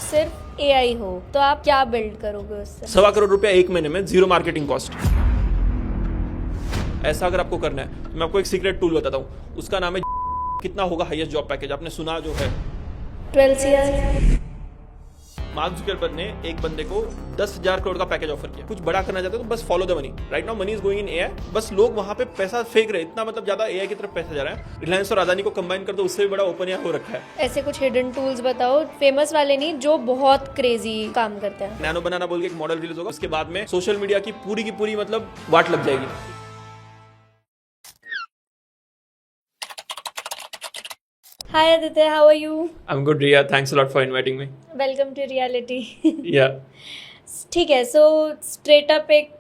सिर्फ एआई हो तो आप क्या बिल्ड करोगे उससे? 1.25 करोड़ रुपया एक महीने में, जीरो मार्केटिंग कॉस्ट। ऐसा अगर आपको करना है तो मैं आपको एक सीक्रेट टूल बताता हूँ, उसका नाम है कितना होगा हाईएस्ट जॉब पैकेज, आपने सुना जो है 12 CR। मार्क जुकरबर्ग ने एक बंदे को 10,000 करोड़ का पैकेज ऑफर किया। कुछ बड़ा करना चाहते हो तो बस follow the money. Right now money is going in AI, बस लोग वहां पे पैसा फेंक रहे हैं, इतना मतलब ज्यादा एआई की तरफ पैसा जा रहा है। रिलायंस और अदानी को कंबाइन कर दो, उससे भी बड़ा ओपन एआई हो रखा है। ऐसे कुछ हिडन टूल्स बताओ, फेमस वाले नहीं, जो बहुत क्रेजी काम करते हैं। नैनो बनाना बोल के एक मॉडल रिलीज होगा, उसके बाद में सोशल मीडिया की पूरी मतलब वाट लग जाएगी। Hi Aditya, how are you? I'm good, Riya. Thanks a lot for inviting me. Welcome to reality. Yeah. ठीक है, सो स्ट्रेट अप एक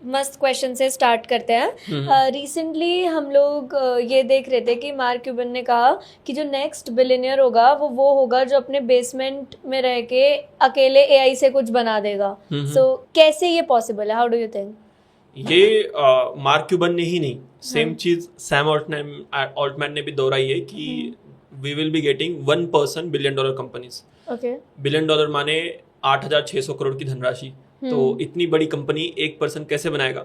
मस्त क्वेश्चन से स्टार्ट करते हैं। रिसेंटली हम लोग ये देख रहे थे कि मार्क क्यूबन ने कहा कि जो नेक्स्ट बिलियनियर होगा वो होगा जो अपने बेसमेंट में रह के अकेले एआई से कुछ बना देगा। सो कैसे ये पॉसिबल है? How do you think? ये मार्क क्यूबन ने ही नहीं, सेम चीज सैम ऑल्टमैन ने भी दोहराई है कि we will be getting 1% $1 billion companies. Okay, $1 billion माने 8,600 करोड़ की धनराशि। तो इतनी बड़ी कंपनी 1% कैसे बनाएगा?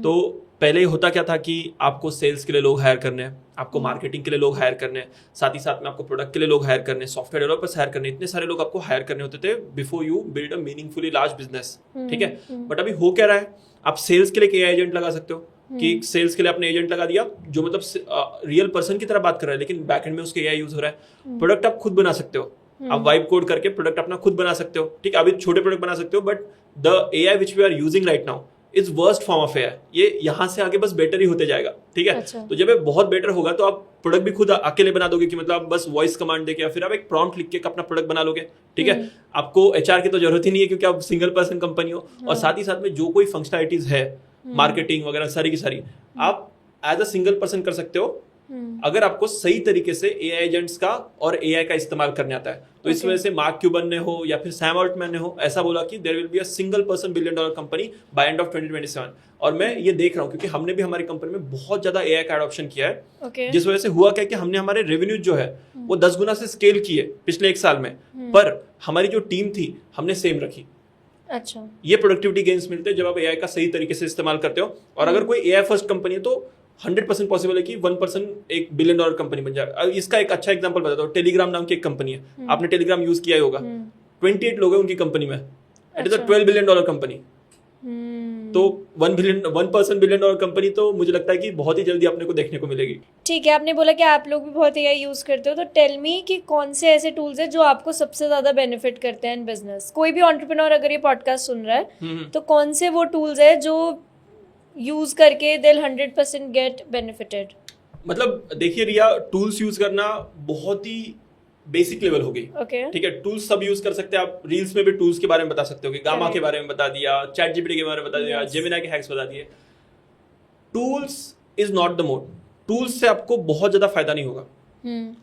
तो पहले होता क्या था कि आपको सेल्स के लिए लोग हायर करने हैं, आपको मार्केटिंग के लिए लोग हायर करने हैं, साथ ही साथ में आपको प्रोडक्ट के लिए लोग हायर करने हैं, सॉफ्टवेयर डेवलपर्स हायर करने, इतने सारे लोग आपको हायर करने होते थे before you build a meaningfully large business. ठीक है, बट अभी हो क्या रहा है, आप सेल्स के लिए एक एआई एजेंट लगा सकते हो कि सेल्स के लिए आपने एजेंट लगा दिया जो मतलब रियल पर्सन की तरह बात कर रहा है, लेकिन बैकएंड में उसके एआई यूज हो रहा है। प्रोडक्ट आप खुद बना सकते हो, आप वाइब कोड करके प्रोडक्ट अपना खुद बना सकते हो। ठीक है, अभी छोटे प्रोडक्ट बना सकते हो, but the AI which we are using right now is worst form of AI. ये यहाँ से आगे बस बेटर ही होते जाएगा। ठीक है, अच्छा। तो जब ये बहुत बेटर होगा तो आप प्रोडक्ट भी खुद अकेले बना दोगे कि मतलब आप बस वॉइस कमांड देके या फिर आप एक प्रॉम्प्ट लिख के अपना प्रोडक्ट बना लोगे। ठीक है, आपको एचआर की तो जरूरत ही नहीं है क्योंकि आप सिंगल पर्सन कंपनी हो। और साथ ही साथ में जो कोई फंक्शनलिटीज है, मार्केटिंग वगैरह सारी की सारी आप एज अ सिंगल पर्सन कर सकते हो, अगर आपको सही तरीके से एआई एजेंट्स का और एआई का इस्तेमाल करने आता है। तो इस वजह से मार्क क्यूबन ने हो या फिर सैम ऑल्टमैन ने हो ऐसा बोला कि there will be a single person $1 billion company by end of 2027। और मैं ये देख रहा हूँ क्योंकि हमने भी हमारी कंपनी में बहुत ज्यादा एआई का एडॉप्शन किया है। जिस वजह से हुआ क्या कि हमने हमारे रेवेन्यू जो है वो 10 गुना से स्केल किए पिछले 1 साल में, पर हमारी जो टीम थी हमने सेम रखी। अच्छा, ये प्रोडक्टिविटी गेन्स मिलते हैं जब आप एआई का सही तरीके से इस्तेमाल करते हो। और अगर कोई एआई फर्स्ट कंपनी है तो 100% पॉसिबल है कि 1% एक $1 billion कंपनी बन जाए। इसका एक अच्छा एग्जांपल बताता हूँ, टेलीग्राम नाम की एक कंपनी है, आपने टेलीग्राम यूज किया ही होगा। 28 लोग हैं उनकी कंपनी में, it is a $12 billion company. तो 1% $1 billion कंपनी तो मुझे लगता है कि बहुत ही जल्दी अपने को देखने को मिलेगी। ठीक है, आपने बोला कि आप लोग भी बहुत एआई यूज करते हो, तो टेल मी कि कौन से ऐसे टूल्स हैं जो आपको सबसे ज्यादा बेनिफिट करते हैं इन बिजनेस? कोई भी एंटरप्रेन्योर अगर ये पॉडकास्ट सुन रहा है तो कौन से वो टूल्स है जो यूज करके दे 100% गेट बेनिफिटेड? मतलब देखिए रिया, टूल्स यूज करना बहुत ही बेसिक लेवल हो गई। ओके, ठीक है, टूल्स सब यूज कर सकते हैं आप। रील्स में भी टूल्स के बारे में बता सकते हो कि गामा के बारे में बता दिया, चैट जीपीटी के बारे में बता दिया, जेमिनी के हैक्स बता दिए। Tools is not the mode. Tools से आपको बहुत ज्यादा फायदा नहीं होगा।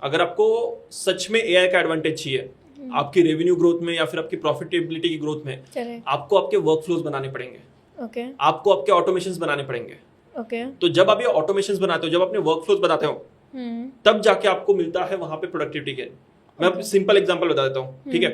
अगर आपको सच में एआई का एडवांटेज चाहिए आपकी रेवेन्यू ग्रोथ में या फिर आपकी प्रॉफिटेबिलिटी की ग्रोथ में, आपको आपके वर्कफ्लोज बनाने पड़ेंगे। ओके, आपको आपके ऑटोमेशंस बनाने पड़ेंगे। ओके, तो जब आप ये ऑटोमेशंस बनाते हो, जब अपने वर्कफ्लोज बनाते हो, तब जाके आपको मिलता है वहां पे प्रोडक्टिविटी गेन। मैं सिंपल एग्जांपल बता देता हूँ। ठीक है,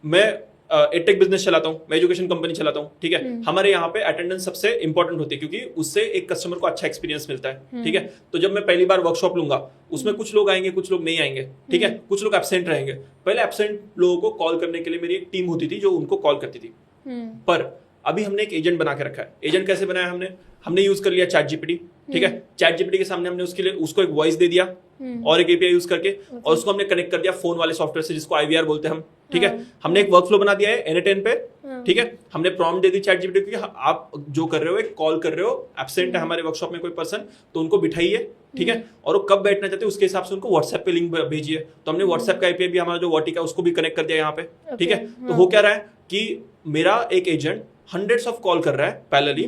मैं एडटेक बिजनेस चलाता हूँ, मैं एजुकेशन कंपनी चलाता हूँ। ठीक है, हमारे यहाँ पे अटेंडेंस सबसे इंपॉर्टेंट होती है क्योंकि उससे एक कस्टमर को अच्छा एक्सपीरियंस मिलता है। ठीक है, तो जब मैं पहली बार वर्कशॉप लूंगा उसमें कुछ लोग आएंगे, कुछ लोग नहीं आएंगे। ठीक है, कुछ लोग एब्सेंट रहेंगे। पहले एब्सेंट लोगों को कॉल करने के लिए मेरी एक टीम होती थी जो उनको कॉल करती थी। पर अभी हमने एक एजेंट बना के रखा है। एजेंट कैसे बनाया हमने यूज कर लिया चैट जीपीटी। ठीक है, चैट जीपीटी के सामने हमने उसके लिए उसको एक वॉइस दे दिया और एक एपीआई यूज करके, और उसको हमने कनेक्ट कर दिया फोन वाले सॉफ्टवेयर से जिसको आईवीआर बोलते हैं हम। ठीक है, हमने एक वर्कफ्लो बना दिया है N10 पे। ठीक है, हमने prompt they the chat GPT को, आप जो कर रहे हो एक कॉल कर रहे हो, एब्सेंट है हमारे वर्कशॉप में कोई पर्सन, तो उनको बिठाइए। ठीक है, और वो कब बैठना चाहते हैं उसके हिसाब से उनको व्हाट्सएप पे लिंक भेजिए। तो हमने व्हाट्सएप का एपीआई भी हमारा जो वर्टिका है उसको भी कनेक्ट कर दिया यहाँ पे। ठीक है, तो हो क्या रहा है कि मेरा एक एजेंट हंड्रेड्स ऑफ कॉल कर रहा है पैरेलली,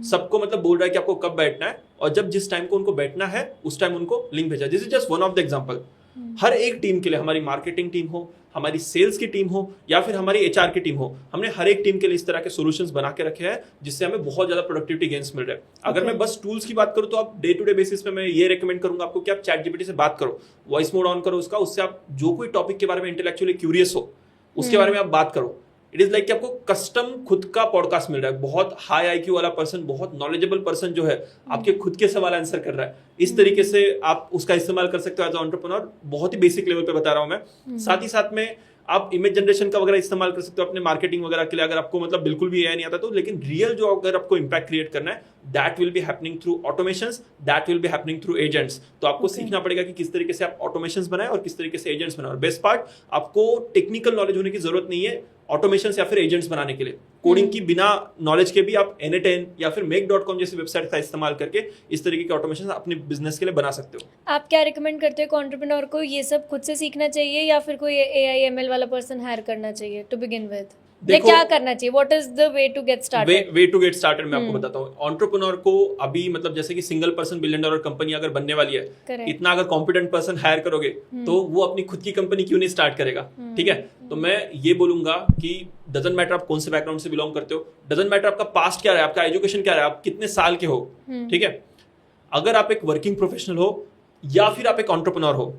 सबको मतलब बोल रहा है कि आपको कब बैठना है, और जब जिस टाइम को उनको बैठना है उस टाइम उनको लिंक भेजा। This is just one of the example. हर एक टीम के लिए, हमारी मार्केटिंग टीम हो, हमारी सेल्स की टीम हो या फिर हमारी एचआर की टीम हो, हमने हर एक टीम के लिए इस तरह के सॉल्यूशंस बना के रखे हैं जिससे हमें बहुत ज्यादा प्रोडक्टिविटी गेन्स मिल रहे हैं। अगर मैं बस टूल्स की बात करूं तो आप डे टू डे बेसिस पे मैं ये रेकमेंड करूंगा आपको कि आप चैट जीपीटी से बात करो, वॉइस मोड ऑन करो उसका, उससे आप जो कोई टॉपिक के बारे में इंटेलेक्चुअली क्यूरियस हो उसके बारे में आप बात करो। इट इज लाइक कि आपको कस्टम खुद का पॉडकास्ट मिल रहा है, बहुत हाई आईक्यू वाला पर्सन, बहुत नॉलेजेबल पर्सन जो है आपके खुद के सवाल आंसर कर रहा है। इस तरीके से आप उसका इस्तेमाल कर सकते हो एज एंटरप्रेन्योर। बहुत ही बेसिक लेवल पे बता रहा हूं मैं। साथ ही साथ में आप इमेज जनरेशन का वगैरह इस्तेमाल कर सकते हो अपने मार्केटिंग वगैरह के लिए, अगर आपको मतलब बिल्कुल भी एआई नहीं आता तो। लेकिन रियल जो अगर आपको इंपैक्ट क्रिएट करना है, that will be happening through automations, that will be happening through agents. तो आपको सीखना पड़ेगा कि किस तरीके से आप ऑटोमेशंस बनाए और किस तरीके से एजेंट्स बनाए। और बेस्ट पार्ट, आपको टेक्निकल नॉलेज होने की जरूरत नहीं है ऑटोमेशंस या फिर एजेंट्स बनाने के लिए। कोडिंग की बिना नॉलेज के भी आप N8N या फिर make.com जैसी वेबसाइट का इस्तेमाल करके इस तरीके के ऑटोमेशन अपने बिजनेस के लिए बना सकते हो। आप क्या रिकमेंड करते हो एंटरप्रेन्योर को, ये सब खुद से सीखना चाहिए या फिर कोई AI ML वाला पर्सन हायर करना चाहिए टू बिगिन विद? क्या करना चाहिए? What is the way to get started? Way to get started मैं आपको बताता हूँ। एंटरप्रेन्योर को अभी मतलब जैसे कि single person billion dollar company अगर बनने वाली है, इतना अगर कॉम्पिटेंट पर्सन हायर करोगे तो वो अपनी खुद की कंपनी क्यों नहीं स्टार्ट करेगा? ठीक है, तो मैं ये बोलूंगा कि डजंट मैटर आप कौन से बैकग्राउंड से बिलोंग करते हो, डजंट मैटर आपका पास्ट क्या है, आपका एजुकेशन क्या है, आप कितने साल के हो। ठीक है, अगर आप एक वर्किंग प्रोफेशनल हो या फिर आप एक एंटरप्रेन्योर हो,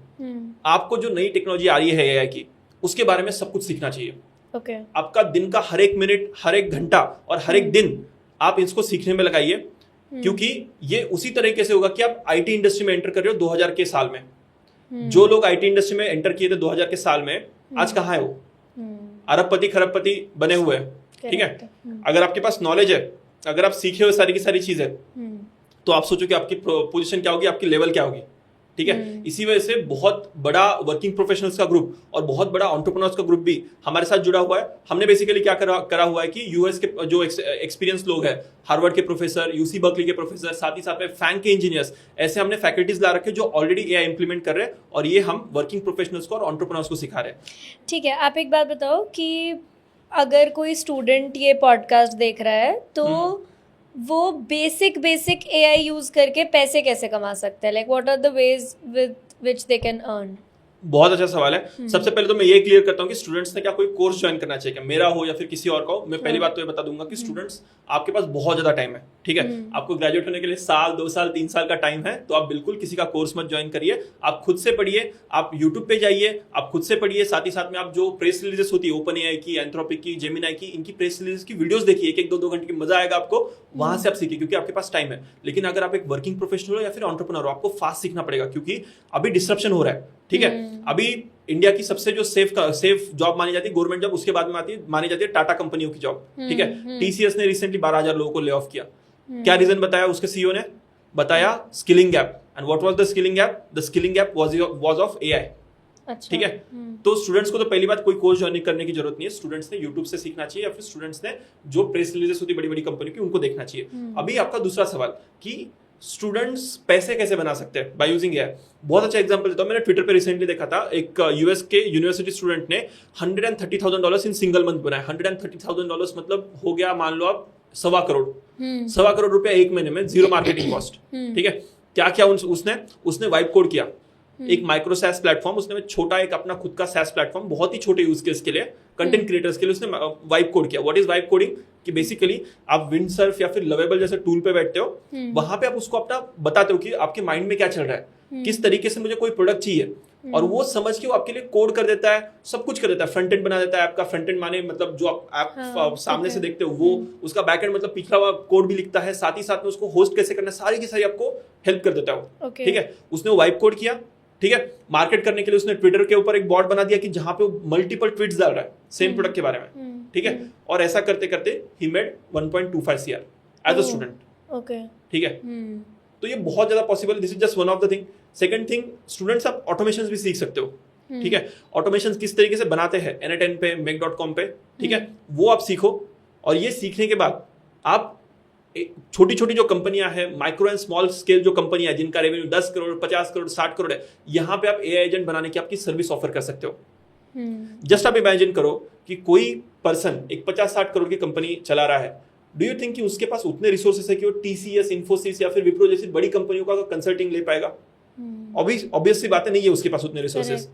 आपको जो नई टेक्नोलॉजी आ रही है एआई की, उसके बारे में सब कुछ सीखना चाहिए। आपका दिन का हर एक मिनट, हर एक घंटा और हर एक दिन आप इसको सीखने में लगाइए, क्योंकि ये उसी तरीके से होगा कि आप आईटी इंडस्ट्री में एंटर कर रहे हो 2000 के साल में। जो लोग आईटी इंडस्ट्री में एंटर किए थे 2000 के साल में, आज कहाँ है वो? अरबपति खरबपति बने हुए हैं। ठीक है, अगर आपके पास नॉलेज है, अगर आप सीखे हुए सारी की सारी चीजें, तो आप सोचो कि आपकी पोजीशन क्या होगी, आपकी लेवल क्या होगी। ठीक है, इसी वजह से बहुत बड़ा वर्किंग प्रोफेशनल्स का ग्रुप और बहुत बड़ा एंटरप्रेन्योर्स का ग्रुप भी हमारे साथ जुड़ा हुआ है। हमने बेसिकली क्या करा हुआ है कि यूएस के जो एक्सपीरियंस लोग हैं, हार्वर्ड के प्रोफेसर, यूसी बर्कली के प्रोफेसर, साथ ही साथ में फैंग के इंजीनियर्स, ऐसे हमने फैकल्टीज ला रखे जो ऑलरेडी एआई इंप्लीमेंट कर रहे हैं, और ये हम वर्किंग प्रोफेशनल्स को और एंटरप्रेन्योर्स को सिखा रहे हैं। ठीक है, आप एक बात बताओ कि अगर कोई स्टूडेंट ये पॉडकास्ट देख रहा है तो वो बेसिक AI यूज करके पैसे कैसे कमा सकते हैं? Like what are the ways with which they can earn? बहुत अच्छा सवाल है। सबसे पहले तो मैं ये क्लियर करता हूँ कि स्टूडेंट्स ने क्या कोई कोर्स ज्वाइन करना चाहिए, क्या मेरा हो या फिर किसी और का हो। मैं पहली बात तो ये बता दूंगा कि स्टूडेंट्स, आपके पास बहुत ज्यादा टाइम है। ठीक है, आपको ग्रेजुएट होने के लिए साल, 2 साल, 3 साल का टाइम है, तो आप बिल्कुल किसी का कोर्स मत ज्वाइन करिए। आप खुद से पढ़िए, आप यूट्यूब पे जाइए, आप खुद से पढ़िए। साथ ही साथ में आप जो प्रेस रिलीजेस होती है ओपन एआई की, एंथ्रोपिक की, जेमिनाई की, इनकी प्रेस रिलीज की वीडियोस देखिए, 1-2 घंटे की, मजा आएगा आपको। वहां से आप सीखिए, क्योंकि आपके पास टाइम है। लेकिन अगर आप एक वर्किंग प्रोफेशनल हो या फिर एंटरप्रेन्योर हो, आपको फास्ट सीखना पड़ेगा, क्योंकि अभी डिस्ट्रप्शन हो रहा है। ठीक है, अभी इंडिया की सबसे जो सेफ जॉब मानी जाती है, गवर्नमेंट जॉब, उसके बाद में मानी जाती है टाटा कंपनियों की जॉब। ठीक है, टीसीएस ने रिसेंटली 12,000 लोगों को ले ऑफ किया। क्या रीजन बताया उसके सीईओ ने? बताया skilling gap. And what was the skilling gap? The skilling gap was of AI. अच्छा, ठीक है, तो स्टूडेंट्स को तो पहली बात कोई कोर्स ज्वाइन करने की जरूरत नहीं है। स्टूडेंट्स ने यूट्यूब से सीखना चाहिए, या फिर स्टूडेंट्स ने जो प्रेस रिलीजेस होती है बड़ी बड़ी कंपनी की, उनको देखना चाहिए। अभी आपका दूसरा सवाल कि स्टूडेंट्स पैसे कैसे बना सकते हैं बाय यूजिंग एआई। बहुत अच्छा एग्जांपल देता हूं। मैंने ट्विटर पे रिसेंटली देखा था, एक यूएस के यूनिवर्सिटी स्टूडेंट ने $130,000 इन सिंगल मंथ बनाया। $130,000 मतलब हो गया, मान लो आप 1.25 करोड़, 1.25 करोड़ रुपया एक महीने में, जीरो मार्केटिंग कॉस्ट। ठीक है, क्या क्या उसने वाइब कोड किया। एक माइक्रो सैस प्लेटफॉर्म, उसने छोटा एक अपना खुद का सैस प्लेटफॉर्म, बहुत ही छोटे यूज केस के लिए, कंटेंट क्रिएटर्स के लिए उसने वाइब कोड किया। What is vibe coding? कि बेसिकली आप विंडसर्फ या फिर लवेबल जैसे टूल पे बैठते हो, वहां पे आप उसको अपना बताते हो कि आपके माइंड में क्या चल रहा है, किस तरीके से मुझे कोई प्रोडक्ट चाहिए, और वो समझ के वो आपके लिए कोड कर देता है, सब कुछ कर देता है। फ्रंट एंड बना देता है। ऐप का फ्रंट एंड माने मतलब जो आप सामने से देखते हो वो, उसका बैक एंड मतलब पिछला हुआ कोड भी लिखता है, साथ ही साथ में उसको होस्ट कैसे करना है, सारी की सारी आपको हेल्प कर देता है। ठीक है, उसने वो वाइब कोड किया। ठीक है, मार्केट करने के लिए उसने ट्विटर के ऊपर एक बॉट बना दिया कि जहां पे वो मल्टीपल ट्वीट्स डाल रहा है सेम प्रोडक्ट के बारे में। ठीक है, और ऐसा करते करते ही made 1.25 CR as a student. Okay, ठीक है, तो ये बहुत ज्यादा possible. This is just one of the thing. Second thing, students आप ऑटोमेशंस भी सीख सकते हो। ठीक है, ऑटोमेशंस किस तरीके से बनाते हैं N8N पे, make.com पे। ठीक है, वो आप सीखो, और ये सीखने के बाद आप छोटी छोटी जो कंपनियां हैं, माइक्रो एंड स्मॉल स्केल जो कंपनियां हैं, जिनका रेवेन्यू 10 करोड़, 50 करोड़, 60 करोड़ है, यहां पे आप एआई एजेंट बनाने की आपकी सर्विस ऑफर कर सकते हो। जस्ट आप इमेजिन करो कि कोई पर्सन एक 50-60 करोड़ की कंपनी चला रहा है। डू यू थिंक कि उसके पास उतने रिसोर्सेस है कि वो टीसीएस, इन्फोसिस या फिर विप्रो जैसी बड़ी कंपनियों का कंसल्टिंग ले पाएगा? ऑब्वियस सी बात है, नहीं है उसके पास उतने रिसोर्सेस।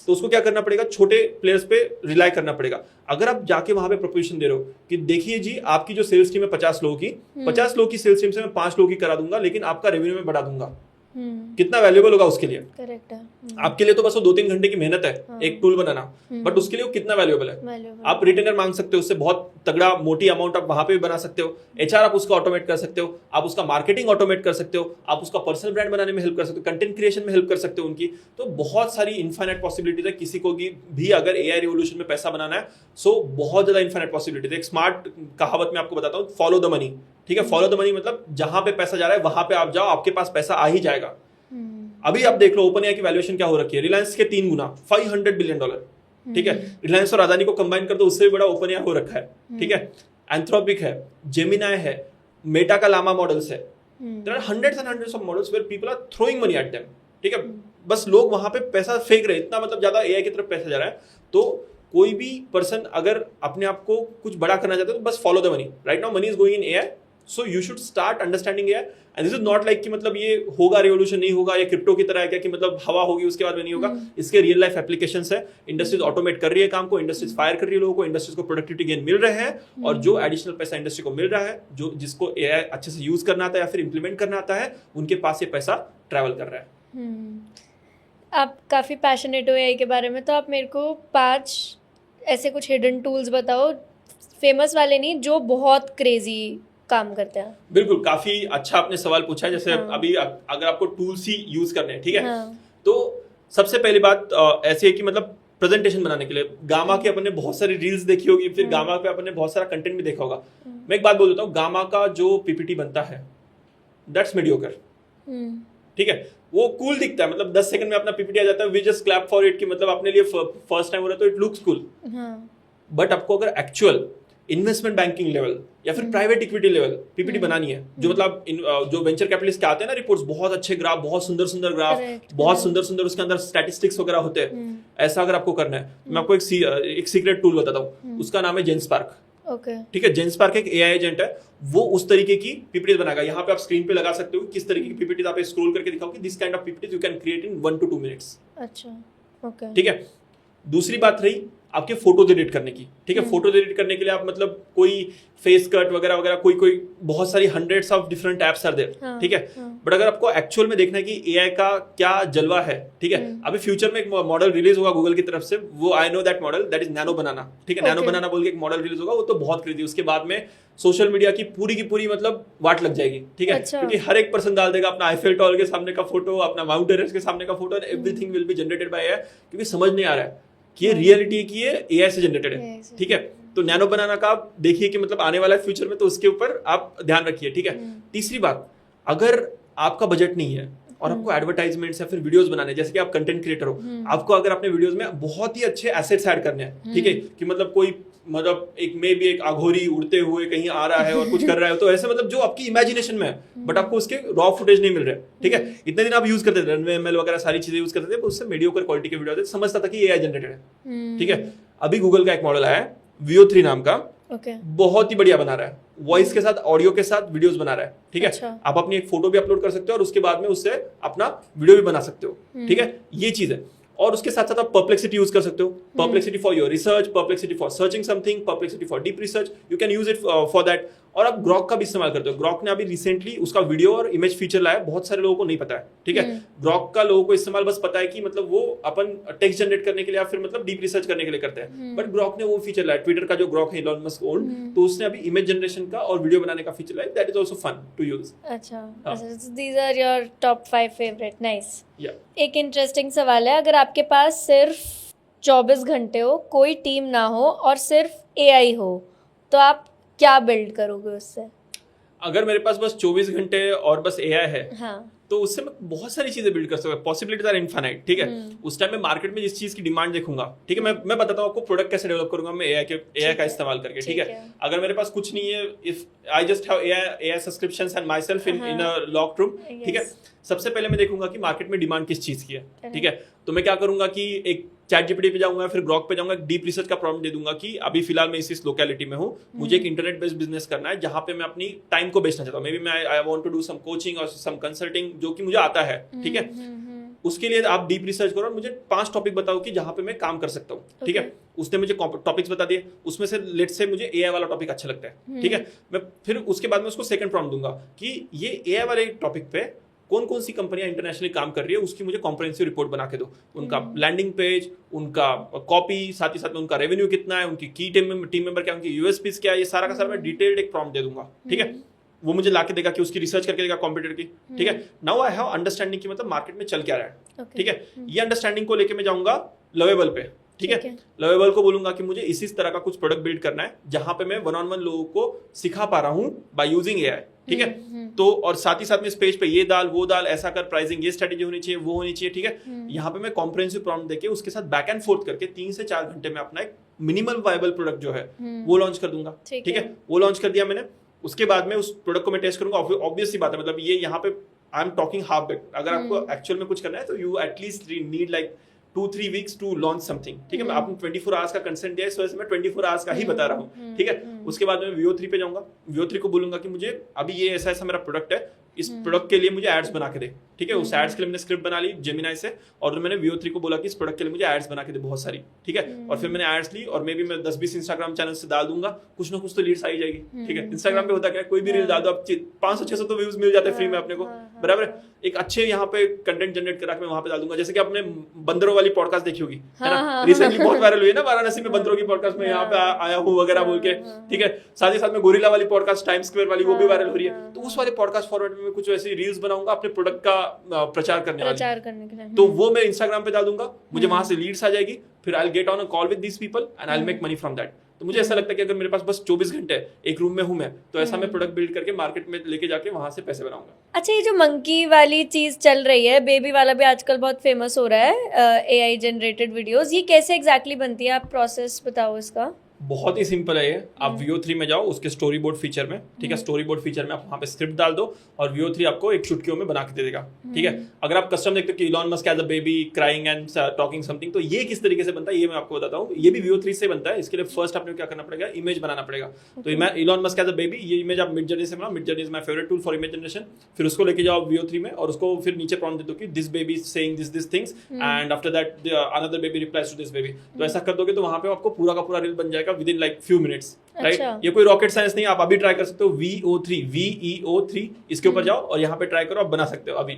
तो उसको क्या करना पड़ेगा? छोटे प्लेयर्स पे रिलाई करना पड़ेगा। अगर आप जाके वहां पे प्रपोजिशन दे रहे हो कि देखिए जी, आपकी जो सेल्स टीम है 50 लोगों की, 50 लोगों की सेल्स टीम से मैं 5 लोगों की करा दूंगा, लेकिन आपका रेवेन्यू में बढ़ा दूंगा। कितना वैल्यूएबल होगा उसके लिए। करेक्ट है। आपके लिए तो बस वो 2-3 घंटे की मेहनत है हाँ। एक टूल बनाना, बट उसके लिए वो कितना वैल्यूएबल है। आप रिटेनर मांग सकते हो, उससे बहुत तगड़ा मोटी अमाउंट आप वहां पे भी बना सकते हो। एचआर आप उसका ऑटोमेट कर सकते हो, आप उसका मार्केटिंग ऑटोमेट कर सकते हो, आप उसका पर्सनल ब्रांड बनाने में हेल्प कर सकते हो, कंटेंट क्रिएशन में हेल्प कर सकते हो उनकी। तो बहुत सारी इनफाइनाइट पॉसिबिलिटीज है। किसी को भी अगर एआई रिवोल्यूशन में पैसा बनाना है, सो बहुत ज्यादा इनफाइनाइट पॉसिबिलिटीज है। एक स्मार्ट कहावत में आपको बताता हूँ, फॉलो द मनी। ठीक है, फॉलो द मनी मतलब जहां पे पैसा जा रहा है वहां पे आप जाओ, आपके पास पैसा आ ही जाएगा। अभी आप देख लो ओपन एआई की वैल्यूएशन क्या हो रखी है, रिलायंस के 3 गुना, $500 बिलियन। ठीक है, रिलायंस और अदानी को कंबाइन कर दो, उससे भी बड़ा ओपन एआई हो रखा है। ठीक है, एंथ्रोपिक है, जेमिनाई है, मेटा का लामा मॉडल्स है। There are hundreds and hundreds of models where people are throwing money at them. ठीक है, बस लोग वहां पे पैसा फेंक रहे हैं, इतना मतलब ज्यादा एआई की तरफ पैसा जा रहा है। तो कोई भी पर्सन अगर अपने आप को कुछ बड़ा करना चाहता है तो बस follow the money. Right now money is going in AI, so you should start understanding AI. And this is not like कि मतलब ये होगा रिवोल्यूशन, नहीं होगा, ये क्रिप्टो की तरह है क्या कि मतलब हवा होगी उसके बाद में नहीं होगा। इसके रियल लाइफ एप्लीकेशंस है। इंडस्ट्रीज ऑटोमेट कर रही है काम को, इंडस्ट्रीज फायर कर रही है लोगों को, इंडस्ट्रीज को प्रोडक्टिविटी गेन मिल रहे हैं, और जो एडिशनल पैसा इंडस्ट्री को मिल रहा है, जो जिसको एआई अच्छे से यूज करना आता है या फिर इंप्लीमेंट करना आता है, उनके पास ये पैसा ट्रैवल कर रहा है। आप काफ़ी पैशनेट हो एआई के बारे में, तो आप मेरे को 5 ऐसे कुछ हिडन टूल्स बताओ, फेमस वाले नहीं, जो बहुत क्रेजी काम करते हैं। बिल्कुल, काफी अच्छा आपने सवाल पूछा है। जैसे अभी अगर आपको टूल्स ही यूज करने हैं, ठीक है, तो सबसे पहली बात ऐसी है कि मतलब प्रेजेंटेशन बनाने के लिए गामा के अपने बहुत सारी रील्स देखी होगी, फिर गामा पे अपने बहुत सारा कंटेंट भी देखा होगा। मैं एक बात बोल देता हूँ, गामा का जो पीपीटी बनता है दैट्स मीडियोकर। ठीक है, वो कूल दिखता है, मतलब 10 सेकंड में अपना पीपीटी आ जाता है, we just clap for it कि मतलब अपने लिए फर्स्ट टाइम हो रहा है तो इट लुक्स कूल। बट आपको अगर एक्चुअल इन्वेस्टमेंट बैंकिंग लेवल या फिर प्राइवेट इक्विटी लेवल पीपीटी बनानी है, जो मतलब जो वेंचर कैपिटलिस्ट के आते हैं ना रिपोर्ट्स, बहुत अच्छे ग्राफ, बहुत सुंदर सुंदर ग्राफ, बहुत सुंदर सुंदर उसके अंदर स्टैटिस्टिक्स वगैरह होते हैं, ऐसा अगर आपको करना है तो मैं आपको एक सीक्रेट टूल बताता हूँ, उसका नाम है जेनस्पार्क। ठीक है, जेनस्पार्क एक एआई एजेंट है, वो उस तरीके की पीपीटी बनाएगा। यहाँ पे आप स्क्रीन पे लगा सकते हो किस तरीके की पीपीटी, आप स्क्रॉल करके दिखाओ कि this kind of PPT you can create in 1 to 2 minutes. अच्छा, ओके, ठीक है। दूसरी बात रही आपके फोटोज एडिट करने की। ठीक है, फोटोज एडिट करने के लिए आप मतलब कोई फेस कट वगैरह वगैरह कोई बहुत सारी hundreds of different apps are there. ठीक है, बट अगर आपको एक्चुअल में देखना है कि एआई का क्या जलवा है, ठीक है, अभी फ्यूचर में एक मॉडल रिलीज होगा गूगल की तरफ से, वो I know that model, that is nano banana. ठीक है, नैनो बनाना बोल के एक मॉडल रिलीज होगा, वो तो बहुत क्रेजी। उसके बाद में सोशल मीडिया की पूरी मतलब वाट लग जाएगी। ठीक है, क्योंकि हर एक पर्सन डाल देगा अपना आईफेल टावर के सामने का फोटो, अपना माउंट एवरेस्ट के सामने का photo, and everything will be generated by AI, क्योंकि समझ नहीं आ रहा है कि ये रियलिटी है कि ये एआई से जनरेटेड है। ठीक है, तो नैनो बनाना का आप देखिए कि मतलब आने वाला है फ्यूचर में, तो उसके ऊपर आप ध्यान रखिए। ठीक है, तीसरी बात, अगर आपका बजट नहीं है और आपको एडवर्टाइजमेंट्स या फिर वीडियोस बनाने, जैसे कि आप कंटेंट क्रिएटर हो, आपको अगर अपने वीडियोस में बहुत ही अच्छे एसेट्स ऐड करने हैं, ठीक है, कि मतलब कोई मतलब एक अघोरी उड़ते हुए कहीं आ रहा है और कुछ कर रहा है, तो ऐसे मतलब जो आपकी इमेजिनेशन में है, बट आपको उसके रॉ फुटेज नहीं मिल रहे। ठीक है, इतने दिन आप यूज करते थे रनवे एमएल वगैरह सारी चीजें यूज करते थे, उससे मीडियोकर क्वालिटी के वीडियो समझता था कि एआई जनरेटेड है। ठीक है, अभी गूगल का एक मॉडल आया है VO3 नाम का, बहुत ही बढ़िया बना रहा है, वॉइस के साथ ऑडियो के साथ वीडियोस बना रहा है। ठीक है, अच्छा। आप अपनी एक फोटो भी अपलोड कर सकते हो और उसके बाद में उससे अपना वीडियो भी बना सकते हो। ठीक है, ये चीज है। और उसके साथ साथ आप परप्लेक्सिटी यूज कर सकते हो, perplexity for your research, perplexity for searching something, perplexity for deep research, you can use it for that. और आप ग्रॉक का भी इस्तेमाल करते हो। ग्रॉक ने अभी रिसेंटली उसका वीडियो और इमेज फीचर लाया, बहुत सारे लोगों को नहीं पता है। ठीक है, ग्रॉक का लोगों को इस्तेमाल बस पता है कि मतलब वो अपन टेक्स्ट जनरेट करने के लिए या फिर मतलब डीप रिसर्च करने के लिए करते हैं, बट ग्रॉक ने वो फीचर लाया, ट्विटर का जो ग्रॉक है इलॉन मस्क ओन, तो उसने अभी इमेज जनरेशन का और वीडियो बनाने का फीचर लाया, that is also fun to use. अच्छा, these are your top 5 favourite. Nice. या एक इंटरेस्टिंग सवाल है, अगर आपके पास सिर्फ 24 घंटे हो, कोई टीम ना हो और सिर्फ एआई हो, तो आप क्या बिल्ड करोगे उससे? अगर मेरे पास बस 24 घंटे और बस एआई है, हाँ, तो उससे मैं बहुत सारी चीजें बिल्ड कर सकता हूँ। Possibilities are infinite. ठीक है, उस टाइम मैं मार्केट में जिस चीज की डिमांड देखूंगा, ठीक है, मैं बताता हूँ आपको प्रोडक्ट कैसे डेवलप करूंगा मैं एआई का इस्तेमाल करके। ठीक है, अगर मेरे पास कुछ नहीं है, if I just have AI subscriptions and my self in a locked room, ठीक है, सबसे पहले मैं देखूंगा कि मार्केट में डिमांड किस चीज की है। ठीक है, तो मैं क्या करूंगा कि एक चैट जीपीटी पे जाऊंगा, फिर ग्रॉक पे जाऊंगा, डीप रिसर्च का प्रॉम्प्ट दे दूंगा कि अभी फिलहाल मैं इस लोकेलिटी में हूँ, मुझे एक इंटरनेट बेस्ड बिजनेस करना है जहां पे मैं अपनी टाइम को बेचना चाहता हूँ। मे बी मैं I want to do some coaching और सम कंसल्टिंग, जो कि मुझे आता है। ठीक है, उसके लिए आप डीप रिसर्च करो और मुझे 5 टॉपिक बताओ कि जहां पे मैं काम कर सकता हूँ। ठीक है, उसने मुझे टॉपिक्स बता दिए, उसमें से लेट्स से मुझे एआई वाला टॉपिक अच्छा लगता है। ठीक है, मैं फिर उसके बाद में उसको सेकंड प्रॉम्प्ट दूंगा कि ये एआई वाले टॉपिक पे कौन कौन सी कंपनियां इंटरनेशनली काम कर रही है उसकी मुझे कॉम्प्रिहेंसिव रिपोर्ट बना के दो, उनका लैंडिंग पेज, उनका कॉपी, साथ ही साथ में उनका रेवेन्यू कितना है, उनकी की टीम मेंबर क्या, उनकी यूएसपीज क्या है, ये सारा का सारा मैं डिटेल्ड एक प्रॉम्प्ट दे दूंगा, ठीक है। वो मुझे लाके देगा कि उसकी रिसर्च करके देगा कॉम्पिटिटर की, ठीक है। नाउ आई हैव अंडरस्टैंडिंग की मतलब मार्केट में चल क्या रहा है, ठीक है। ये अंडरस्टैंडिंग को लेके मैं जाऊंगा लवेबल पे, ठीक है। लवेबल को बोलूंगा कि मुझे इसी तरह का कुछ प्रोडक्ट बिल्ड करना है जहां पे मैं वन ऑन वन लोगों को सिखा पा रहा हूं बाय यूजिंग एआई, ठीक है। तो और साथ ही साथ में इस पेज पे ये डाल वो डाल, ऐसा कर, प्राइसिंग ये स्ट्रेटेजी होनी चाहिए, वो होनी चाहिए, ठीक है। यहाँ पे मैं कॉम्प्रिहेंसिव प्रॉम्प्ट देके उसके साथ बैक एंड फोर्थ करके 3 से 4 घंटे में अपना एक मिनिमल वायबल प्रोडक्ट जो है वो लॉन्च कर दूंगा, ठीक है। वो लॉन्च कर दिया मैंने, उसके बाद में उस प्रोडक्ट को मैं टेस्ट करूंगा। ऑब्वियस सी बात है, मतलब ये यहाँ पे I am talking half baked. अगर आपको एक्चुअल में कुछ करना है तो you at least need like 2-3 weeks to launch something, ठीक है। मैं आपको 24 आवर्स का कंसेंट दिया है, इस वजह से मैं 24 आवर्स का ही बता रहा हूँ, ठीक है। उसके बाद मैं VO3 पे जाऊंगा, VO3 को बोलूंगा कि मुझे अभी ये ऐसा ऐसा मेरा प्रोडक्ट है, इस प्रोडक्ट के लिए मुझे एड्स बना के दे, ठीक है। उस एड्स के लिए मैंने स्क्रिप्ट बना ली जेमिनाई से, और मैंने VO3 को बोला कि इस प्रोडक्ट के लिए मुझे एड्स बना के दे बहुत सारी, ठीक है। और फिर मैंने एड्स ली और मे बी मैं 10-20 इंस्टाग्राम चैनल से डाल दूंगा, कुछ ना कुछ तो लीड्स आई जाएगी, ठीक है। इंस्टाग्राम पे होता क्या है, कोई भी रील डाल दो आप 500-600 तो व्यूज मिल जाते हैं फ्री में अपने को, बराबर। एक अच्छे यहाँ पे कंटेंट जनरेट करा के मैं वहां पे डाल दूंगा। जैसे कि आपने बंदरों वाली पॉडकास्ट देखी होगी, है ना, रिसेंटली बहुत वायरल हुई है ना, वाराणसी में बंदरों की पॉडकास्ट में यहाँ पे आया हूँ वगैरह बोल के, ठीक है। साथ ही साथ में गोरिल्ला वाली पॉडकास्ट टाइम स्क्वायर वाली वो भी वायरल हो रही है। तो उस वाले पॉडकास्ट फॉर्मेट में कुछ ऐसी रील्स बनाऊंगा अपने प्रोडक्ट का प्रचार करने के लिए, तो वो मैं इंस्टाग्राम पे डाल दूंगा, मुझे वहां से लीड्स आ जाएगी, फिर I will get on a call with these people and I will make money from that. तो मुझे ऐसा लगता है कि अगर मेरे पास बस 24 घंटे एक रूम में हूं मैं, तो ऐसा मैं प्रोडक्ट बिल्ड करके मार्केट में लेके जाके वहां से पैसे बनाऊंगा। अच्छा, ये जो मंकी वाली चीज चल रही है, बेबी वाला भी आजकल बहुत फेमस हो रहा है, AI जनरेटेड वीडियोस, ये कैसे एग्जैक्टली बनती है? आप प्रोसेस बताओ इसका। बहुत ही सिंपल है ये। आप VO3 में जाओ, उसके स्टोरी बोर्ड फीचर में, ठीक है। स्टोरी बोर्ड फीचर में आप वहां पे स्क्रिप्ट डाल दो और VO3 आपको एक चुटकियों में बना के दे देगा, ठीक है। अगर आप कस्टम देखते हो कि Elon Musk as a baby crying and talking something, तो ये किस तरीके से बनता है ये मैं आपको बताता हूँ। ये भी VO3 से बनता है। इसके लिए फर्स्ट आपने क्या करना पड़ेगा, इमेज बनाना पड़ेगा। तो Elon Musk as a baby, ये इमेज आप मिड जर्नी से बनाओ। Midjourney is my favourite tool for image generation. फिर उसको लेके जाओ VO3 में और उसको फिर नीचे प्रॉम्प्ट दे दो कि this baby is saying this things and after that another baby replies to this baby. तो ऐसा कर दोगे तो वहां पे आपको पूरा का पूरा रील बन जाएगा with in like few minutes, right. ये कोई रॉकेट साइंस नहीं, आप अभी ट्राई कर सकते हो। VEO3 इसके ऊपर जाओ और यहाँ पे ट्राई करो, आप बना सकते हो अभी।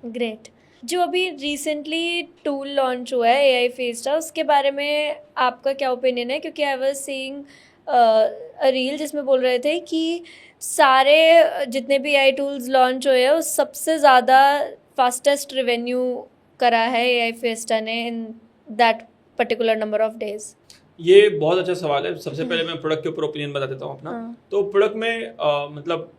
ग्रेट। जो अभी रिसेंटली टूल लॉन्च हुआ है AI फेस्टा, उसके बारे में आपका क्या ओपिनियन है? क्योंकि I was seeing a reel जिसमें बोल रहे थे कि सारे जितने भी AI टूल्स लॉन्च हुए हैं उस सबसे ज़्यादा फास्टेस्ट रेवेन्यू करा है AI फेस्टा ने in that particular number of days. ये बहुत अच्छा सवाल है। सबसे पहले मैं प्रोडक्ट के ऊपर ओपिनियन बता देता हूँ अपना। तो प्रोडक्ट में मतलब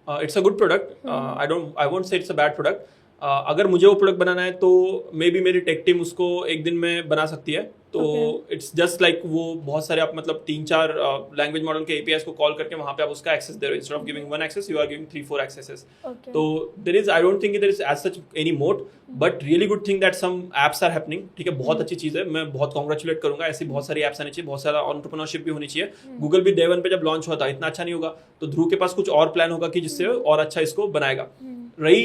it's a good product, I won't से इट्स अ बैड प्रोडक्ट। अगर मुझे वो प्रोडक्ट बनाना है तो मे बी मेरी टेक टीम उसको एक दिन में बना सकती है। तो इट्स जस्ट लाइक वो बहुत सारे आप मतलब 3-4 लैंग्वेज मॉडल के APIs को कॉल करके वहां पे आप उसका एक्सेस दे रहे हो। Instead of giving 1 access you are giving 3-4 accesses. तो there is, I don't think there is as such any mode, but really good thing that some apps are happening, ठीक है। बहुत अच्छी चीज है, मैं बहुत कांग्रेचुलेट करूंगा। ऐसी बहुत सारी एप्स आनी चाहिए, बहुत सारा एंटरप्रेन्योरशिप भी होनी चाहिए। गूगल भी डे 1 पे जब लॉन्च हुआ था इतना अच्छा नहीं होगा, तो ध्रुव के पास कुछ और प्लान होगा कि जिससे और अच्छा इसको बनाएगा। रही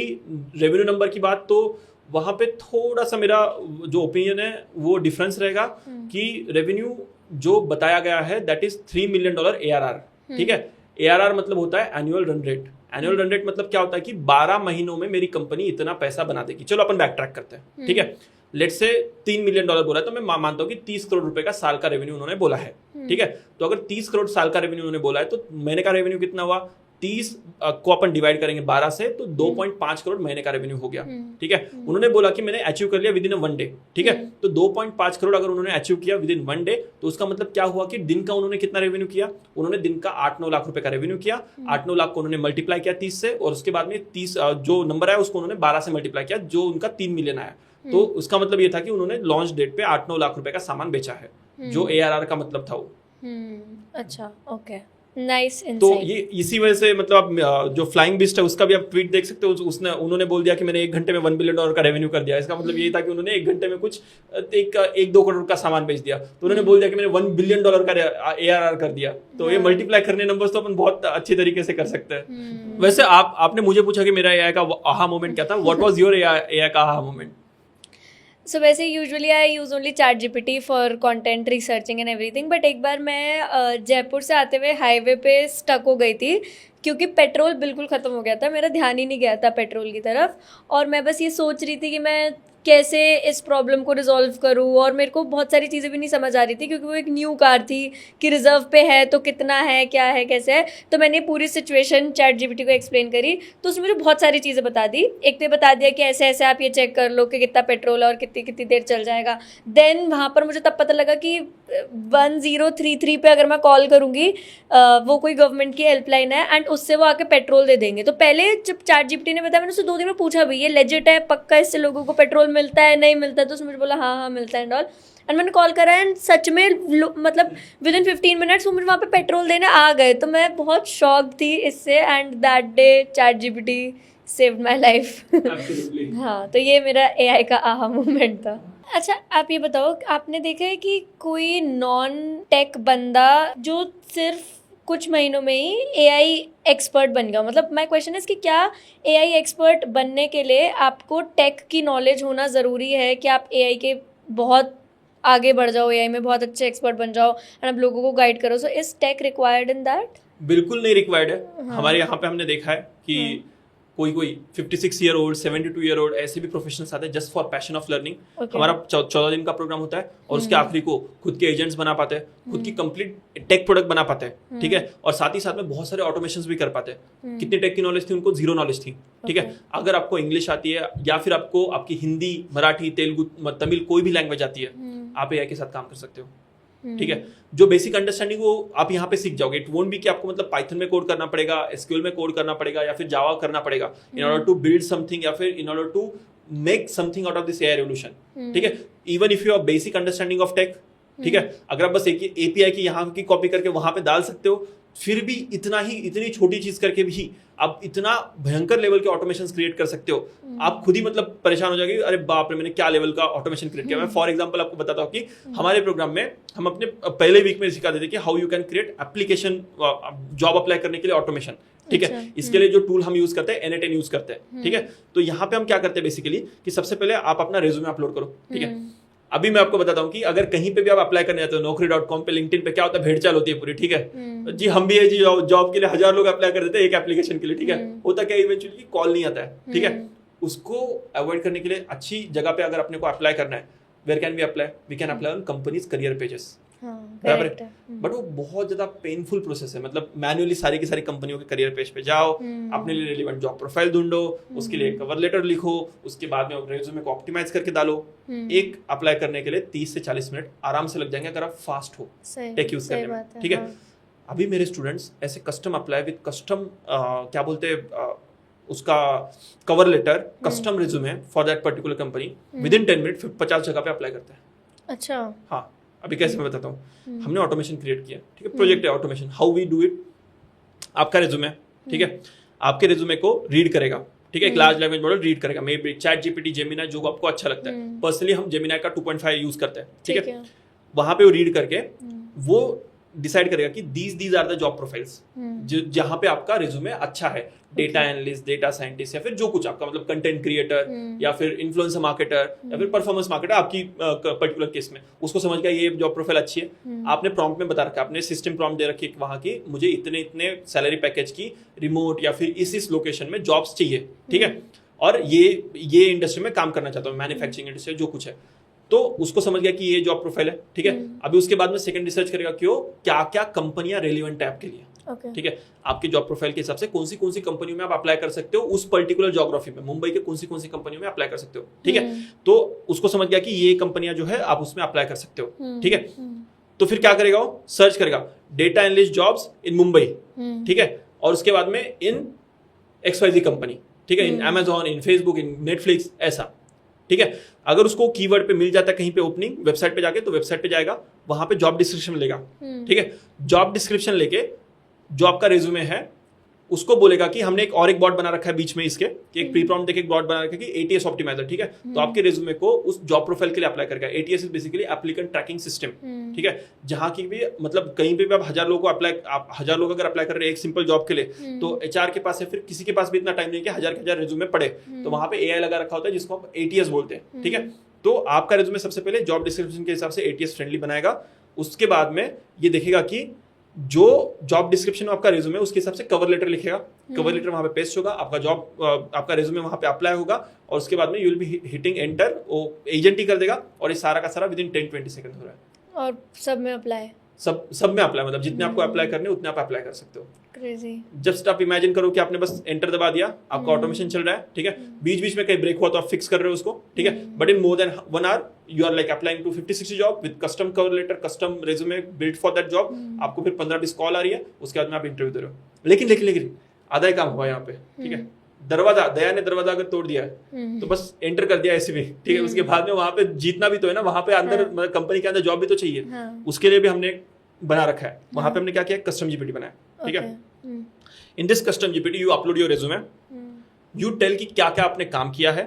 रेवेन्यू नंबर की बात, तो वहां पे थोड़ा सा मेरा जो ओपिनियन है वो डिफरेंस रहेगा कि रेवेन्यू जो बताया गया है दैट इज $3 million ARR, ठीक है। ARR मतलब होता है annual run rate. Annual run rate मतलब क्या होता है कि 12 महीनों में मेरी कंपनी इतना पैसा बना देगी। चलो अपन बैक ट्रैक करते हैं, ठीक है। लेट्स से $3 million बोला है, तो मैं मानता हूँ कि 30 करोड़ रुपए का साल का रेवेन्यू उन्होंने बोला है, ठीक है। तो अगर 30 करोड़ साल का रेवेन्यू उन्होंने बोला है तो महीने का रेवेन्यू कितना हुआ? 30 को अपन डिवाइड करेंगे 12 से, तो 2.5 करोड़ महीने का रेवेन्यू हो गया, ठीक है। उन्होंने बोला कि मैंने अचीव कर लिया विद इन 1 डे, ठीक है। तो 2.5 करोड़ अगर उन्होंने अचीव किया विद इन 1 डे, तो उसका मतलब क्या हुआ कि दिन का उन्होंने कितना रेवेन्यू किया? उन्होंने दिन का 8-9 लाख रुपए का रेवेन्यू किया। 8-9 लाख को उन्होंने मल्टीप्लाई किया 30 से, और उसके बाद में 30 जो नंबर आया उसको उन्होंने 12 से मल्टीप्लाई किया, जो उनका 3 मिलियन आया। तो उसका मतलब ये था कि उन्होंने लॉन्च डेट पे 8-9 लाख रुपए का सामान बेचा है, जो ARR का मतलब था वो। अच्छा, ओके, नाइस इनसाइट। तो ये इसी वजह से मतलब जो फ्लाइंग बिस्ट है उसका भी आप ट्वीट देख सकते हो। उन्होंने बोल दिया कि मैंने 1 घंटे में $1 बिलियन का रेवेन्यू कर दिया। इसका मतलब यही था कि उन्होंने 1 घंटे में कुछ 1-2 करोड़ का सामान बेच दिया। तो उन्होंने बोल दिया कि मैंने $1 बिलियन का ARR कर दिया। तो ये मल्टीप्लाई करने नंबर्स तो अपन बहुत अच्छे तरीके से कर सकते हैं। वैसे आपने मुझे पूछा कि मेरा AI का आहा मोमेंट क्या था। व्हाट वाज योर AI का आहा मोमेंट? सो वैसे usually I use only ChatGPT for content researching and everything, but एक बार मैं जयपुर से आते हुए हाईवे पे स्टक हो गई थी क्योंकि पेट्रोल बिल्कुल ख़त्म हो गया था, मेरा ध्यान ही नहीं गया था पेट्रोल की तरफ, और मैं बस ये सोच रही थी कि मैं कैसे इस प्रॉब्लम को रिजॉल्व करूँ, और मेरे को बहुत सारी चीज़ें भी नहीं समझ आ रही थी क्योंकि वो एक न्यू कार थी कि रिजर्व पे है तो कितना है, क्या है, कैसे है। तो मैंने पूरी सिचुएशन चैट जीपीटी को एक्सप्लेन करी तो उसने मुझे बहुत सारी चीज़ें बता दी। एक तो बता दिया कि ऐसे ऐसे आप ये चेक कर लो कि कितना पेट्रोल है और कितनी कितनी देर चल जाएगा। देन वहाँ पर मुझे तब पता लगा कि 1033 पे अगर मैं कॉल करूँगी, वो कोई गवर्नमेंट की हेल्पलाइन है एंड उससे वो आके पेट्रोल दे देंगे। तो पहले जब चैट जीपीटी ने बताया, मैंने उससे 2 दिन में पूछा भी ये लेजिट है, पक्का इससे लोगों को पेट्रोल मिलता है, नहीं मिलता है? तो उसने मुझे बोला हाँ मिलता है एंड ऑल। एंड मैंने कॉल करा एंड सच में मतलब विद इन 15 मिनट्स वो मुझे वहाँ पे पेट्रोल देने आ गए। तो मैं बहुत शॉक थी इससे, and that day chat GPT saved my life. हाँ, तो ये मेरा एआई का आहा मोमेंट था। अच्छा, आप ये बताओ, आपने देखा है कि कोई नॉन टेक बंदा जो सिर्फ कुछ महीनों में ही एआई एक्सपर्ट बन गया? मतलब माय क्वेश्चन इज कि क्या एआई एक्सपर्ट बनने के लिए आपको टेक की नॉलेज होना ज़रूरी है कि आप एआई के बहुत आगे बढ़ जाओ, एआई में बहुत अच्छे एक्सपर्ट बन जाओ और आप लोगों को गाइड करो? So is tech required in that? बिल्कुल नहीं रिक्वायर्ड है। हमारे यहाँ पे हमने देखा है कि कोई 56 ईयर ओल्ड, 72 ईयर ओल्ड ऐसे भी प्रोफेशनल्स आते हैं just for passion of learning. हमारा 14 दिन का प्रोग्राम होता है और उसके आखिरी को खुद के एजेंट्स बना पाते हैं, खुद की कंप्लीट टेक प्रोडक्ट बना पाते हैं, ठीक है, और साथ ही साथ में बहुत सारे ऑटोमेशंस भी कर पाते हैं। कितनी टेक की नॉलेज थी उनको? 0 नॉलेज थी, ठीक है। अगर आपको इंग्लिश आती है या फिर आपको आपकी हिंदी, मराठी, तेलुगु, तमिल कोई भी लैंग्वेज आती है, आप एआई के साथ काम कर सकते हो, ठीक है। जो बेसिक अंडरस्टैंडिंग वो आप यहाँ पे सीख जाओगे। इट वोंट बी कि आपको मतलब पाइथन में कोड करना पड़ेगा, एसक्यूएल में कोड करना पड़ेगा या फिर जावा करना पड़ेगा in order to build something या फिर in order to make something out of this AI revolution, ठीक है। Even if you have basic understanding of tech, ठीक है, अगर आप बस एक एपीआई की यहाँ की कॉपी करके वहां पे डाल सकते हो, फिर भी इतनी छोटी चीज करके भी आप इतना भयंकर लेवल के ऑटोमेशन क्रिएट कर सकते हो। आप खुद ही मतलब परेशान हो जाएंगे, अरे बाप रे मैंने क्या लेवल का ऑटोमेशन क्रिएट किया। मैं फॉर एग्जांपल आपको बताता हूँ कि हमारे प्रोग्राम में हम अपने पहले वीक में सिखा देते कि how you can create application job apply करने के लिए ऑटोमेशन, ठीक है। इसके लिए जो टूल हम यूज करते हैं N8N यूज करते हैं, ठीक है। तो यहाँ पे हम क्या करते हैं बेसिकली कि सबसे पहले आप अपना रेज्यूमे अपलोड करो, ठीक है। अभी मैं आपको बताता हूँ कि अगर कहीं पे भी आप अप्लाई करने जाते हो, naukri.com पे, लिंक्डइन पे, क्या होता है, भेड़चाल होती है पूरी, ठीक है जी। हम भी है जी, जॉब के लिए 1000 लोग अप्लाई कर देते हैं एक एप्लीकेशन के लिए, ठीक है। होता क्या, इवेंचुअली कॉल नहीं आता है, ठीक है। उसको अवॉइड करने के लिए अच्छी जगह पे अगर अपने को अप्लाई करना है, where can we apply? We can apply on companies career pages, बराबर है। बट वो बहुत ज्यादा पेनफुल प्रोसेस है। मतलब मैन्युअली सारी की सारी कंपनियों के करियर पेज पे जाओ, अपने लिए रिलेवेंट जॉब प्रोफाइल ढूंढो, उसके लिए कवर लेटर लिखो, उसके बाद में रेज्यूमे को ऑप्टिमाइज करके डालो। एक अप्लाई करने के लिए 30 से 40 मिनट आराम से लग जाएंगे अगर आप फास्ट हो टेक यूज करने में, ठीक है। अभी मेरे स्टूडेंट्स ऐसे कस्टम अप्लाई विद कस्टम क्या बोलते हैं उसका cover letter, custom resume for that particular company, within 10 minute 50 जगह पे अप्लाई करते हैं। अच्छा, हाँ। अभी कैसे मैं बताता हूँ, हमने ऑटोमेशन क्रिएट किया, ठीक है। प्रोजेक्ट है automation, how we do it. आपका रिज्यूमे, ठीक है, आपके रिज्यूमे को रीड करेगा, ठीक है, एक लार्ज लैंग्वेज मॉडल रीड करेगा, may be chat GPT, Gemini, जो आपको अच्छा लगता है। पर्सनली हम जेमिनाई का 2.5 यूज करते हैं, ठीक है। वहां पे वो रीड करके वो डिसाइड करेगा कि these are the job profiles जहां पे आपका रिज्यूमे अच्छा है। डेटा एनालिस्ट, डेटा साइंटिस्ट या फिर जो कुछ आपका मतलब कंटेंट क्रिएटर या फिर इन्फ्लुएंसर मार्केटर या फिर परफॉर्मेंस मार्केटर, आपकी पर्टिकुलर केस में उसको समझ गया ये जॉब प्रोफाइल अच्छी है। आपने प्रॉम्प्ट में बता रखा, आपने सिस्टम प्रॉम्प्ट दे रखी वहां की, मुझे इतने सैलरी पैकेज की रिमोट या फिर इस लोकेशन में जॉब्स चाहिए, ठीक है, और ये इंडस्ट्री में काम करना चाहता हूँ, मैन्युफैक्चरिंग इंडस्ट्री जो कुछ है। तो उसको समझ गया कि ये जॉब प्रोफाइल है, ठीक है। अभी उसके बाद में सेकंड रिसर्च करेगा क्यों क्या क्या कंपनियां रेलिवेंट है आपके लिए, ठीक है। आपके जॉब प्रोफाइल के हिसाब से कौन सी कंपनियों में आप अप्लाई कर सकते हो उस पर्टिकुलर ज्योग्राफी में, मुंबई के कौन सी कंपनियों में अप्लाई कर सकते हो, ठीक है। तो उसको समझ गया कि ये कंपनियां जो है आप उसमें अप्लाई कर सकते हो, ठीक है। तो फिर क्या करेगा, वो सर्च करेगा data analyst jobs in Mumbai, ठीक है, और उसके बाद में इन XYZ कंपनी, ठीक है, इन Amazon, in Facebook, in Netflix, ऐसा, ठीक है। अगर उसको कीवर्ड पे मिल जाता है कहीं पे ओपनिंग वेबसाइट पे जाके, तो वेबसाइट पे जाएगा, वहां पे जॉब डिस्क्रिप्शन लेगा, ठीक है। जॉब डिस्क्रिप्शन लेके जो आपका रेज्यूमे है उसको बोलेगा कि हमने एक बॉट बना रखा है बीच में इसके, कि एक प्री प्रॉम्प्ट देके एक बॉट बना रखा है कि ATS ऑप्टिमाइजर, ठीक है। तो आपके रेज्यूमे को उस जॉब प्रोफाइल के लिए अप्लाई करेगा। ATS is basically applicant tracking system, ठीक है। जहां की भी मतलब कहीं पे भी आप 1000 लोगों को आप 1000 लोग अगर अप्लाई कर रहे हैं एक सिंपल जॉब के लिए, तो HR के पास है, फिर किसी के पास भी इतना टाइम नहीं कि 1000 के 1000 रेज्यूमे पड़े, तो वहां पे AI लगा रखा होता है जिसको आप ATS बोलते हैं, ठीक है। तो आपका रिज्यूमे सबसे पहले जॉब डिस्क्रिप्शन के हिसाब से ATS फ्रेंडली बनाएगा। उसके बाद में ये देखेगा कि जो जॉब डिस्क्रिप्शन में आपका रिज्यूमे उसके हिसाब से कवर लेटर लिखेगा, कवर लेटर वहां पे पेस्ट होगा, आपका रिज्यूमे वहां पे अप्लाई होगा और उसके बाद में you will be hitting enter, वो एजेंट ही कर देगा और ये सारा का सारा विद इन 10-20 सेकंड हो रहा है। और सब में अप्लाई, सब में अप्लाई, मतलब जितने आपको अप्लाई करने उतने आप अप्लाई कर सकते हो। क्रेजी। जस्ट आप इमेजिन करो कि आपने बस एंटर दबा दिया, आपका ऑटोमेशन चल रहा है, ठीक है, बीच बीच में कहीं ब्रेक हुआ तो आप फिक्स कर रहे हो उसको, ठीक है, but in more than 1 hour you are like applying to 50-60 job with custom cover letter, custom resume build for that job. आपको फिर 15-20 कॉल आ रही है, उसके बाद में आप इंटरव्यू दे रहे हो। लेकिन आधा ही काम हुआ यहाँ पे, ठीक है। दया ने दरवाजा अगर तोड़ दिया है तो बस एंटर कर दिया ऐसे भी, ठीक है। उसके बाद में वहां पे जीतना भी तो है ना, वहां पे अंदर मतलब कंपनी के अंदर जॉब भी तो चाहिए, उसके लिए भी हमने बना रखा है। वहां पे हमने क्या किया, कस्टम जीपीटी बनाया, ठीक है। In this custom GPT you upload your resume, you tell कि क्या क्या आपने काम किया है,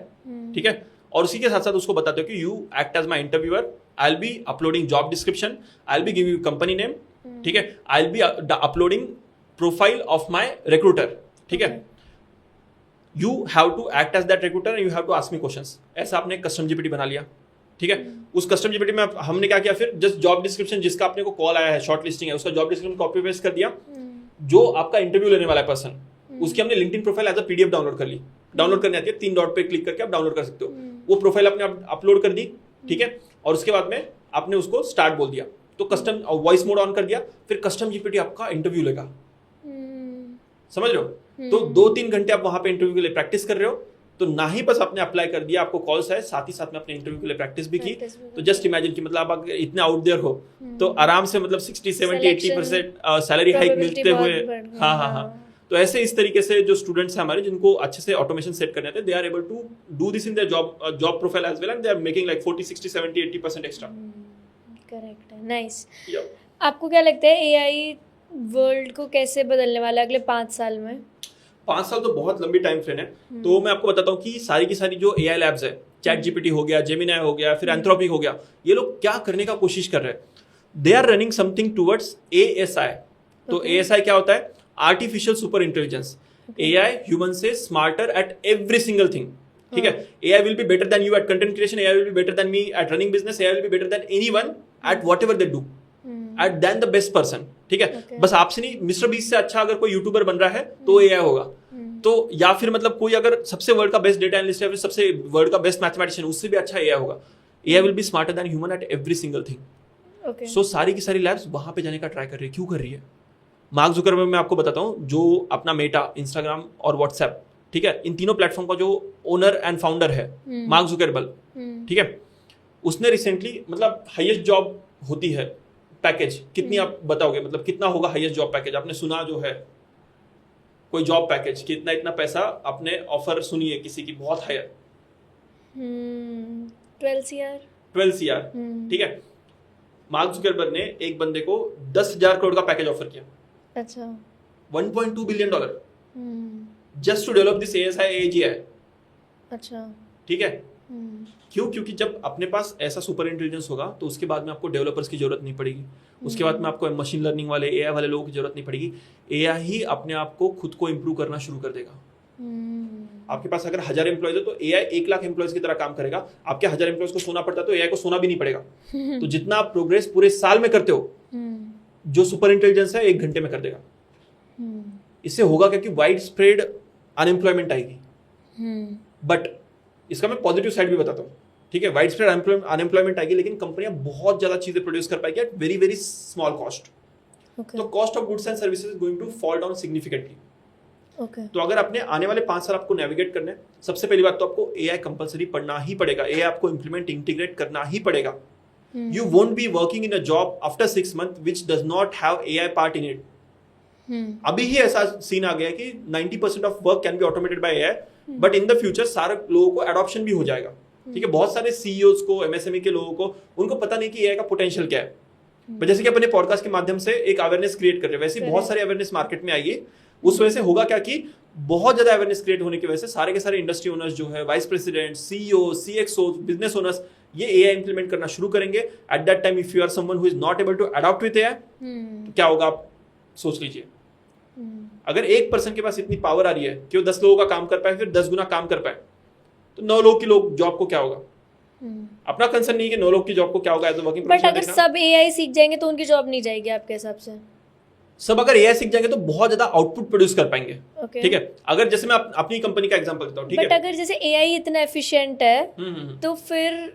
ठीक है, और उसी के साथ साथ उसको बताते हो कि you act as my interviewer, I will be uploading job description, I will be giving you company name, ठीक है, I will be uploading profile of my recruiter, ठीक है। You have to act as that recruiter and you have to ask me questions. ऐसा आपने custom GPT बना लिया, ठीक है। उस कस्टम जीपीटी में हमने क्या किया, फिर जस्ट जॉब डिस्क्रिप्शन जिसका आपने को कॉल आया है, शॉर्ट लिस्टिंग है, उसका जॉब डिस्क्रिप्शन कॉपी पेस्ट कर दिया। जो आपका इंटरव्यू लेने वाला पर्सन, उसकी हमने LinkedIn profile as a PDF download कर ली। डाउनलोड करने आती है, 3 डॉट पे क्लिक करके आप डाउनलोड कर सकते हो। वो प्रोफाइल आपने अपलोड कर दी, ठीक है, और उसके बाद में आपने उसको स्टार्ट बोल दिया, तो कस्टम वॉइस मोड ऑन कर दिया, फिर कस्टम जीपीटी आपका इंटरव्यू लेगा। समझ रहे हो? तो 2-3 घंटे आप वहां पे इंटरव्यू के लिए प्रैक्टिस कर रहे हो। तो ना ही बस आपने अप्लाई कर दिया, आपको कॉल्स आए, साथ ही साथ में अपने इंटरव्यू के लिए प्रैक्टिस भी की। तो जस्ट इमेजिन कि मतलब आप इतने आउट देयर हो तो आराम से मतलब 60-70-80% सैलरी हाइक मिलते हुए, हाँ। तो ऐसे इस तरीके से जो स्टूडेंट्स हैं हमारे, जिनको अच्छे से ऑटोमेशन सेट करने आते हैं, they are able to do this in their job profile as well and they are making like 40-60-70-80% extra. Correct है, नाइस। आपको क्या लगता है AI वर्ल्ड को कैसे बदलने वाला है अगले 5 साल में? 5 साल तो बहुत लंबी टाइम फ्रेम है। तो मैं आपको बताता हूँ कि सारी की सारी जो AI लैब्स है, चैट जीपीटी हो गया, जेमिनाई हो गया, फिर एंथ्रोपिक हो गया, ये लोग क्या करने का कोशिश कर रहे हैं, they are running something towards ASI। तो ASI क्या होता है? Artificial super intelligence. AI human से smarter at every single thing, ठीक है। AI will be better than you at content creation, AI will be better than me at running business, AI will be better than anyone at whatever they do, at then the best person, ठीक है। बस आपसे नहीं, mister beast से अच्छा अगर कोई YouTuber बन रहा है तो AI होगा। तो या फिर मतलब कोई अगर सबसे वर्ल्ड का बेस्ट डेटा एनालिस्ट है, फिर सबसे वर्ल्ड का बेस्ट मैथमेटिशियन, उससे भी अच्छा AI होगा। AI will be smarter than human at every single thing. So सारी की सारी लैब्स वहां पे जाने का ट्राई कर रही है। क्यों कर रही है? मार्क जुकरबर्ग, मैं आपको बताता हूँ, जो अपना मेटा, इंस्टाग्राम और व्हाट्सएप, ठीक है, इन तीनों प्लेटफॉर्म का जो ओनर एंड फाउंडर है मार्क जुकरबर्ग, ठीक है, उसने रिसेंटली मतलब हाईएस्ट जॉब होती है पैकेज कितनी, आप बताओगे मतलब कितना होगा हाईएस्ट जॉब पैकेज? आपने सुना जो है कोई जॉब पैकेज कि इतना पैसा आपने ऑफर सुनी है किसी की, बहुत हायर, 12 CR, ठीक है। मार्क जुकरबर्ग ने एक बंदे को 10,000 करोड़ का पैकेज ऑफर किया। अच्छा। $1.2 billion just to develop this ASI। अच्छा, ठीक है। क्यों? क्योंकि जब अपने पास ऐसा सुपर इंटेलिजेंस होगा तो उसके बाद में आपको डेवलपर्स की जरूरत नहीं पड़ेगी, उसके बाद में आपको मशीन लर्निंग वाले AI वाले लोगों की जरूरत नहीं पड़ेगी। AI ही अपने आप को खुद को इंप्रूव करना शुरू कर देगा। आपके पास अगर 1000 एम्प्लॉयज है तो AI 1 लाख एम्प्लॉयज की तरह काम करेगा। आपके 1000 एम्प्लॉयज को सोना पड़ता है तो AI को सोना भी नहीं पड़ेगा। तो जितना आप प्रोग्रेस पूरे साल में करते हो, जो सुपर इंटेलिजेंस है 1 घंटे में कर देगा। इससे होगा क्या कि वाइड स्प्रेड अनएम्प्लॉयमेंट आएगी। बट इसका मैं पॉजिटिव साइड भी बताता हूँ, ठीक है। वाइड स्प्रेड अनएम्प्लॉयमेंट आएगी, लेकिन कंपनियां बहुत ज्यादा चीजें प्रोड्यूस कर पाएगी at very very small cost. तो cost of goods and services is going to fall down significantly. तो अगर आपने आने वाले 5 साल आपको नेविगेट करने, सबसे पहली बात तो आपको AI कंपलसरी पढ़ना ही पड़ेगा। AI आपको इंप्लीमेंट इंटीग्रेट करना ही पड़ेगा। You won't be working in a job after 6 months which does not have AI part in it. अभी ही ऐसा सीन आ गया कि 90% of work can be automated by AI, but in the future सारे लोगों को एडॉप्शन भी हो जाएगा, ठीक है। बहुत सारे CEOs को, MSME के लोगों को, उनको पता नहीं कि AI का पोटेंशियल क्या है। जैसे कि अपने पॉडकास्ट के माध्यम से एक अवेयरनेस क्रिएट कर रहे हैं, वैसे बहुत सारी अवेयरनेस मार्केट में आएगी। उस वजह से होगा क्या कि बहुत ज्यादा अवेयरनेस क्रिएट होने की वजह से सारे के सारे इंडस्ट्री ओनर्स जो है, vice president, CEO, CXO, business owners, ये AI इंप्लीमेंट करना शुरू करेंगे। At that time if you are someone who is not able to adopt with AI, तो क्या होगा आप सोच लीजिए। अगर एक पर्सन के पास इतनी पावर आ रही है कि वो 10 लोगों का काम कर पाए, फिर 10 गुना काम कर पाए, तो 9 लोग की जॉब को क्या होगा? अपना कंसर्न नहीं कि 9 लोग की जॉब को क्या होगा, एज अ वर्किंग बट अगर सब एआई सीख जाएंगे तो उनकी जॉब नहीं जाएगी आपके हिसाब से? सब अगर एआई सीख जाएंगे तो बहुत ज्यादा आउटपुट प्रोड्यूस कर पाएंगे। Okay. ठीक है, अगर जैसे मैं अपनी कंपनी का एग्जांपल देता हूँ, ठीक है, बट अगर जैसे एआई इतना एफिशिएंट है तो फिर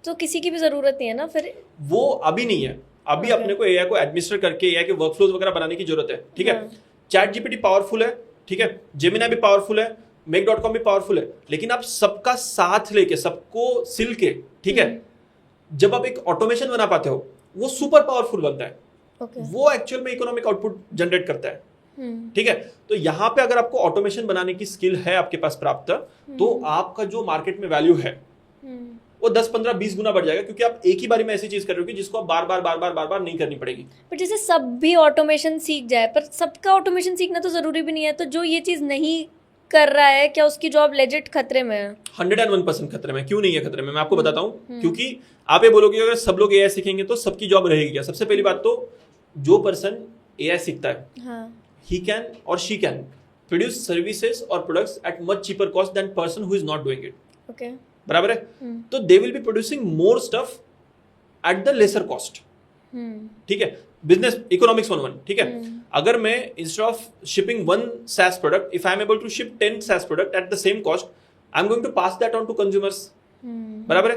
तो किसी की भी जरूरत नहीं है ना फिर। वो अभी नहीं है, अभी अपने को एआई को एडमिनिस्टर करके एआई के वर्कफ्लोज वगैरह बनाने की जरूरत है। ठीक है, चैट जीपीटी पावरफुल है, ठीक है, जेमिनी भी पावरफुल है, make.com भी पावरफुल है, लेकिन आप सबका साथ लेके, सबको सिल के, ठीक है, जब आप एक ऑटोमेशन बना पाते हो वो सुपर पावरफुल बनता है। वो एक्चुअल में इकोनॉमिक आउटपुट जनरेट करता है। ठीक है, तो यहाँ पे अगर आपको ऑटोमेशन बनाने की स्किल है आपके पास प्राप्त, तो आपका जो मार्केट में वैल्यू है वो 10, 15, 20 गुना बढ़ जाएगा, क्योंकि आप एक ही बारी में ऐसी चीज कर रहे हो जिसको आप बार बार नहीं करनी पड़ेगी। पर जैसे सब भी ऑटोमेशन सीख जाए, पर सबका ऑटोमेशन सीखना तो जरूरी भी नहीं है, तो जो ये चीज नहीं कर रहा है क्या उसकी जॉब लेजिट खतरे में है? 101% खतरे में। क्यों नहीं है खतरे में, मैं आपको बताता हूँ। क्योंकि आप ये बोलोगे अगर सब लोग एआई सीखेंगे तो सबकी जॉब रहेगी क्या? सबसे पहली बात तो जो पर्सन एआई सीखता है, he can or she can produce services or products at much cheaper cost than person who is not doing it. Okay. बराबर है? तो they will be producing more stuff at the lesser cost. ठीक है, business economics 101। ठीक है, अगर मैं instead of shipping 1 SaaS product, if I am able to ship 10 SaaS product at the same cost, I am going to pass that on to consumers. बराबर है?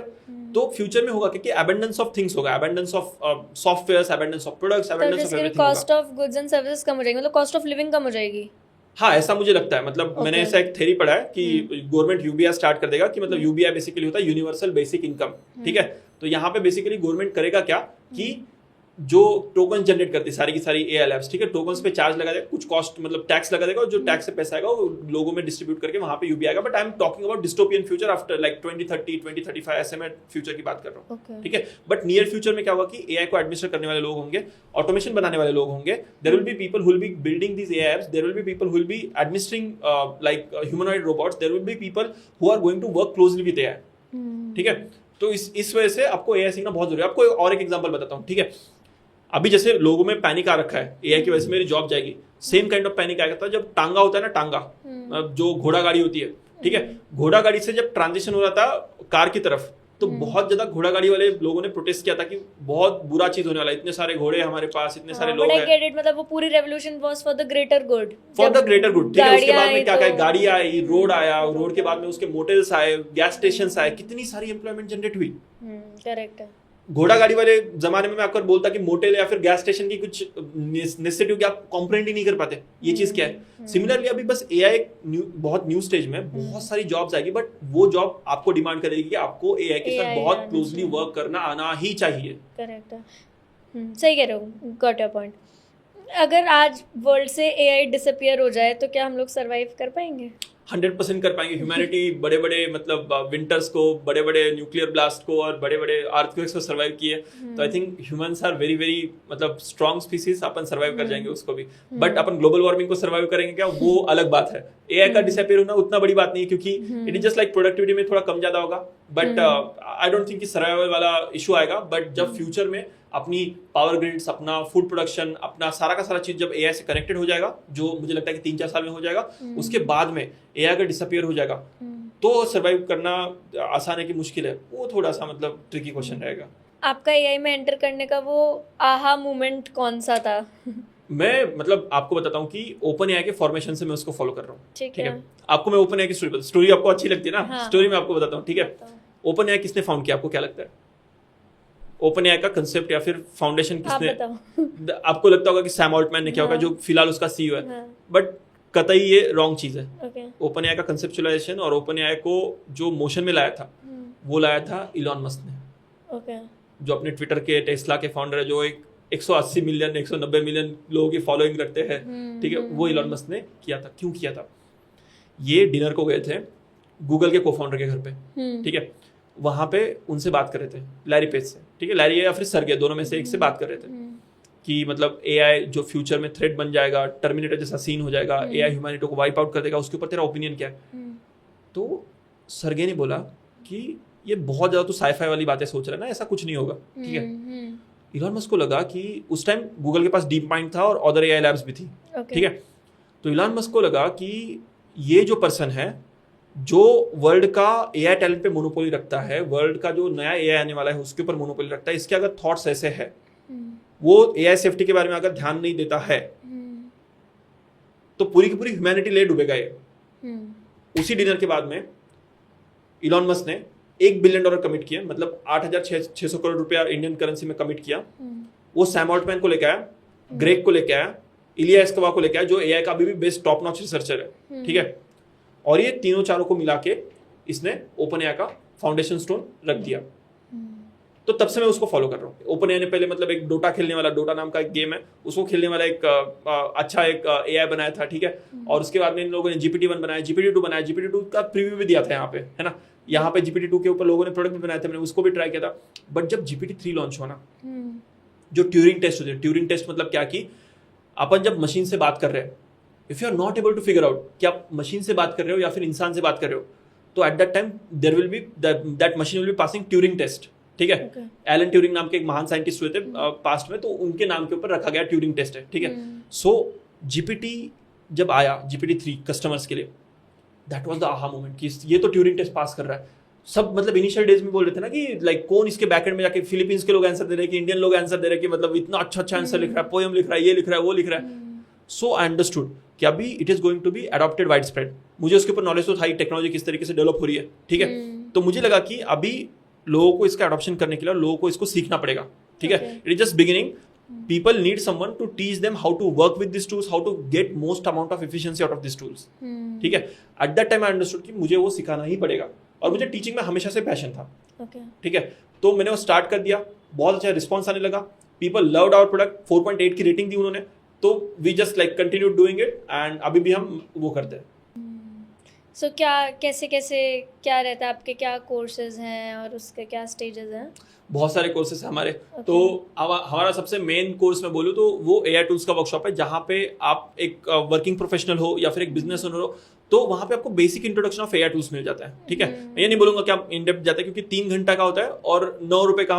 तो future में होगा क्योंकि अबंडेंस ऑफ थिंग्स होगा, abundance of softwares, abundance of products, abundance of everything. Cost of goods and services कम हो जाएगी, मतलब कॉस्ट ऑफ लिविंग कम हो जाएगी। हाँ, ऐसा मुझे लगता है। मतलब मैंने ऐसा एक थ्योरी पढ़ा है कि गवर्नमेंट यूबीआई स्टार्ट कर देगा, कि मतलब यूबीआई बेसिकली होता है यूनिवर्सल बेसिक इनकम। ठीक है, तो यहाँ पे बेसिकली गवर्नमेंट करेगा क्या कि जो टोकन जनरेट करती है सारी की सारी एआई लैब्स, ठीक है, टोकन्स पे चार्ज लगा देगा, कुछ कॉस्ट मतलब टैक्स लगा देगा, और जो टैक्स से पैसा आएगा वो लोगों में डिस्ट्रीब्यूट करके वहां पे यूबीआई आएगा। But I am talking about dystopian future after like 2030, 2035, ऐसे में फ्यूचर की बात कर रहा हूँ। ठीक है, बट नियर फ्यूचर में क्या होगा कि एआई को एडमिनिस्टर करने वाले लोग होंगे, ऑटोमेशन बनाने वाले लोग होंगे, there will be people who will be building these AI apps, there will be people who will be administering like humanoid robots, there will be people who are going to work closely with AI. ठीक है, तो इस वजह से आपको AI सीखना बहुत जरूरी है। आपको और एक एग्जांपल बताता हूँ। ठीक है, अभी जैसे लोगों में पैनिक आ रखा है एआई की वजह से मेरी जॉब जाएगी, सेम काइंड ऑफ पैनिक आया था जब टांगा होता है ना, टांगा जो घोड़ा गाड़ी होती है। ठीक है, घोड़ा गाड़ी से जब ट्रांजिशन हो रहा था कार की तरफ, तो बहुत ज्यादा घोड़ा गाड़ी वाले लोगों ने प्रोटेस्ट किया था कि बहुत बुरा चीज होने वाला है, इतने सारे घोड़े हमारे पास, इतने सारे लोग हैं। मतलब वो पूरी revolution was for the greater good, for the greater good. ठीक है, उसके बाद में क्या क्या गाड़ी आई, रोड आया, रोड के बाद में उसके मोटेल्स आए, गैस स्टेशंस आए, कितनी सारी एम्प्लॉयमेंट जनरेट हुई। करेक्ट है। घोड़ा गाड़ी वाले जमाने में मैं आपको बोलता कि मोटेल या फिर गैस स्टेशन की कुछ नेसेसिटी की आप कॉम्प्रेंड ही नहीं कर पाते, ये चीज क्या है। सिमिलरली अभी बस एआई बहुत न्यू स्टेज में, बहुत सारी जॉब्स आएगी, बट वो जॉब आपको डिमांड करेगी कि आपको एआई के साथ बहुत क्लोजली वर्क करना आना ही चाहिए। करेक्ट है, सही कह रहे हो, गॉट योर पॉइंट। अगर आज वर्ल्ड से एआई डिसअपियर हो जाए तो क्या हम लोग सरवाइव कर पाएंगे? 100% कर पाएंगे। ह्यूमैनिटी बड़े बड़े मतलब विंटर्स को, बड़े बड़े न्यूक्लियर ब्लास्ट को और बड़े बड़े अर्थक्वेक्स को सर्वाइव किए, तो I think humans are very very मतलब स्ट्रॉन्ग स्पीसीज, अपन सर्वाइव कर जाएंगे उसको भी। बट अपन ग्लोबल वार्मिंग को सर्वाइव करेंगे क्या, वो अलग बात है। एआई का डिसअपियर होना उतना बड़ी बात नहीं है, क्योंकि it is just like productivity में थोड़ा कम ज्यादा होगा, बट आई डोंट थिंक कि सर्वाइवल वाला इशू आएगा। बट जब फ्यूचर में अपनी पावर ग्रिड्स, अपना फूड प्रोडक्शन, अपना सारा का सारा चीज जब एआई से कनेक्टेड हो जाएगा, जो मुझे लगता है कि 3-4 साल में हो जाएगा, उसके बाद में एआई अगर डिसअपियर हो जाएगा तो सर्वाइव करना आसान है कि मुश्किल है, वो थोड़ा सा मतलब ट्रिकी क्वेश्चन रहेगा। आपका एआई में एंटर करने का वो आहा मोमेंट कौन सा था? मैं मतलब आपको बताता हूँ कि ओपन एआई के फॉर्मेशन से मैं उसको फॉलो कर रहा हूँ। ठीक है, आपको मैं ओपन एआई की स्टोरी आपको अच्छी लगती है ना? हाँ। स्टोरी मैं आपको बताता हूँ। ठीक है, ओपन एआई किसने फाउंड किया, आपको क्या लगता है? ओपन एआई का कंसेप्ट या फिर फाउंडेशन किसने? आपको लगता होगा कि सैम ऑल्टमैन ने किया होगा, जो फिलहाल उसका सीईओ है, बट कतई ये रॉन्ग चीज है। ओपन एआई का कंसेप्चुलाइजेशन और ओपन एआई को जो मोशन में लाया था, वो लाया था इलॉन मस्क ने, जो अपने ट्विटर के, टेस्ला के फाउंडर है, जो एक 180 मिलियन 190 मिलियन लोगों की फॉलोइंग रखते हैं। ठीक है, वो इलॉन मस्क ने किया था। क्यों किया था? ये डिनर को गए थे गूगल के को-फाउंडर के घर पे। ठीक है, वहां पे उनसे बात कर रहे थे, लैरी पेज से। ठीक है, लैरी या फिर सर्गे, दोनों में से एक से बात कर रहे थे कि मतलब एआई जो फ्यूचर में थ्रेट बन जाएगा, टर्मिनेटर जैसा सीन हो जाएगा, एआई ह्यूमैनिटी को वाइप आउट कर देगा, उसके ऊपर तेरा ओपिनियन क्या है? तो सर्गे ने बोला कि ये बहुत ज्यादा तो साइफाई वाली बातें सोच रहा है ना, ऐसा कुछ नहीं होगा। ठीक है, इलॉन मस्क को लगा कि उस टाइम गूगल के पास डीप माइंड था और अदर एआई लैब्स भी थी। ठीक है, तो इलॉन मस्क को लगा कि ये जो पर्सन है जो वर्ल्ड का एआई टैलेंट पे मोनोपोली रखता है, वर्ल्ड का जो नया एआई आने वाला है उसके ऊपर मोनोपोली रखता है, इसके अगर थॉट्स ऐसे है, वो एआई सेफ्टी के बारे में अगर ध्यान नहीं देता है तो पूरी की पूरी ह्यूमैनिटी ले डूबेगा ये। उसी डिनर के बाद में इलॉन मस्क ने $1 बिलियन कमिट किया, मतलब 8,600 करोड़ रुपया इंडियन करेंसी में कमिट किया। वो सैम ऑल्टमैन को लेकर आया, ग्रेग को लेकर आया, इलिया एस्कवा को लेकर आया, जो एआई का अभी भी बेस्ट टॉप नॉच रिसर्चर है, ठीक है। और ये तीनों चारों को मिला के इसने ओपन एआई का फाउंडेशन स्टोन रख दिया। तो तब से मैं उसको फॉलो कर रहा हूँ। ओपन एआई ने पहले मतलब एक डोटा खेलने वाला, डोटा नाम का एक गेम है, उसको खेलने वाला एक अच्छा एक एआई बनाया था, ठीक है। और उसके बाद में इन लोगों ने GPT-1 बनाया, GPT-2 बनाया, GPT-2 का प्रीव्यू भी दिया था यहाँ पे, है ना। यहाँ पे GPT-2 के ऊपर लोगों ने प्रोडक्ट भी बनाए थे, मैंने उसको भी ट्राई किया था। बट जब GPT-3 लॉन्च हुआ ना, जो ट्यूरिंग टेस्ट होते हैं, ट्यूरिंग टेस्ट मतलब क्या कि अपन जब मशीन से बात कर रहे हैं, if you are not able to figure out कि आप मशीन से बात कर रहे हो या फिर इंसान से बात कर रहे हो, तो at that time there will be that machine will be passing Turing test, ठीक है। एलन ट्यूरिंग नाम के एक महान साइंटिस्ट हुए थे पास्ट में, तो उनके नाम के ऊपर रखा गया ट्यूरिंग टेस्ट है, ठीक है। सो GPT जब आया, GPT-3 कस्टमर्स के लिए, that was the aha moment कि ये तो ट्यूरिंग टेस्ट पास कर रहा है। सब मतलब इनिशियल डेज में बोल रहे थे ना कि लाइक कौन इसके बैकएंड में जाके फिलीपींस के लोग आंसर दे रहे हैं कि इंडियन लोग आंसर दे रहे हैं कि मतलब इतना अच्छा आंसर लिख रहा है, पोएम लिख रहा है, ये लिख रहा है, वो लिख रहा है। सो आई अंडरस्टूड कि अभी it is going to be adopted widespread. मुझे उसके ऊपर नॉलेज तो था ही, टेक्नोलॉजी किस तरीके से डेवलप हो रही है, ठीक है। तो मुझे लगा कि अभी लोगों को इसका अडॉप्शन करने के लिए लोगों को इसको सीखना पड़ेगा, ठीक है। It is just beginning. People need someone to teach them how to work with these tools, how to get most amount of efficiency out of these tools, ठीक है। At that time I understood कि मुझे वो सिखाना ही पड़ेगा, और मुझे teaching में हमेशा से पैशन था, ठीक है। तो मैंने वो स्टार्ट कर दिया, बहुत अच्छा रिस्पॉन्स आने लगा, पीपल लव्ड आवर प्रोडक्ट, 4.8 की रेटिंग दी उन्होंने, तो we just like continue doing it, and अभी भी हम वो करते हैं। सो क्या कैसे क्या रहता है आपके, क्या कोर्सेज हैं और उसके क्या स्टेजेस हैं? बहुत सारे कोर्सेज हैं हमारे। तो हमारा सबसे मेन कोर्स मैं बोलूँ तो वो एआई टूल्स का वर्कशॉप है, जहाँ पे आप एक वर्किंग प्रोफेशनल हो या फिर एक बिजनेस ओनर हो, तो वहाँ पे आपको basic introduction of AI tools मिल जाता है, ठीक है। मैं ये नहीं बोलूंगा कि आप इन डेप्थ जाते हैं, क्योंकि 3 घंटा का होता है और 9 रुपए का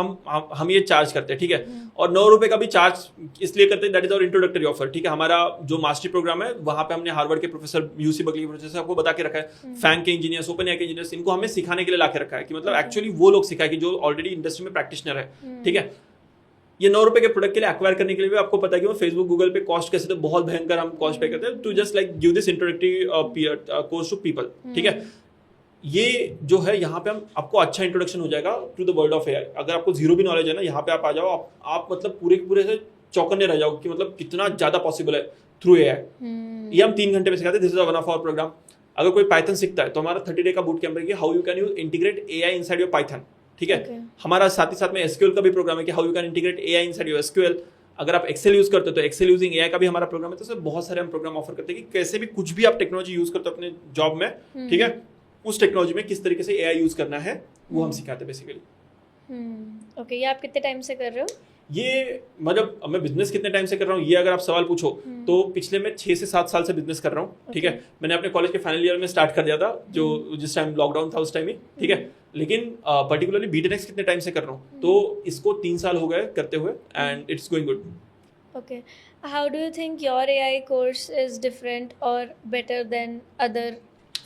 हम ये चार्ज करते हैं, ठीक है। और 9 रुपए का भी चार्ज इसलिए करते हैं, that is our introductory offer, ठीक है। हमारा जो मास्टरी प्रोग्राम है, वहाँ पे हमने हार्वर्ड के प्रोफेसर यूसी बकली के प्रोफेसर आपको बता के रखा है, फैंग के इंजीनियर्स, ओपन एआई के इंजीनियर्स, इनको हमें सिखाने के लिए ला के रखा है कि मतलब एक्चुअली वो लोग सिखाए कि जो ऑलरेडी इंडस्ट्री में प्रैक्टिशनर है, ठीक है। ये 9 रुपए के प्रोडक्ट के लिए एक्वायर करने के लिए भी आपको पता है कि वो फेसबुक गूगल पे कॉस्ट कैसे, तो बहुत भयंकर हम कॉस्ट पे करते हैं to just like give this introductory course to people, ठीक है। ये जो है यहाँ पे हम आपको अच्छा इंट्रोडक्शन हो जाएगा to the world of AI. अगर आपको जीरो भी नॉलेज है ना, यहाँ पे आप आ जाओ, आप मतलब पूरे से चौकन्ने रह जाओ कि मतलब कितना ज्यादा पॉसिबल है थ्रू एआई। ये हम 3 घंटे में सिखाते हैं, this is one of our program. अगर कोई पाइथन सीखता है तो हमारा 30 डे का बूट कैंप है कि how you can use integrate AI inside your Python, ठीक है। हमारा साथ ही साथ में एसक्यूएल का भी प्रोग्राम है कि how you can integrate AI inside your SQL. अगर आप एक्सेल यूज करते हो तो एक्सेल यूजिंग एआई का भी हमारा प्रोग्राम है। तो बहुत सारे हम प्रोग्राम ऑफर करते हैं कि कैसे भी कुछ भी आप टेक्नोलॉजी यूज करते हो अपने जॉब में, ठीक है, उस टेक्नोलॉजी में किस तरीके से एआई यूज करना है वो हम सिखाते हैं बेसिकली। ओके, ये आप कितने टाइम से कर रहे हो? ये मतलब मैं बिजनेस कितने टाइम से कर रहा हूँ, ये अगर आप सवाल पूछो तो पिछले मैं 6 से 7 साल से बिजनेस कर रहा हूँ, ठीक है। मैंने अपने कॉलेज के फाइनल ईयर में स्टार्ट कर दिया था, जो जिस टाइम लॉकडाउन था उस टाइम ही, ठीक है। लेकिन पर्टिकुलरली बीटेनेक्स कितने टाइम से कर रहा हूँ, तो इसको 3 साल हो गए करते हुए, and it's going good. Okay, how do you think your AI course is different और better than other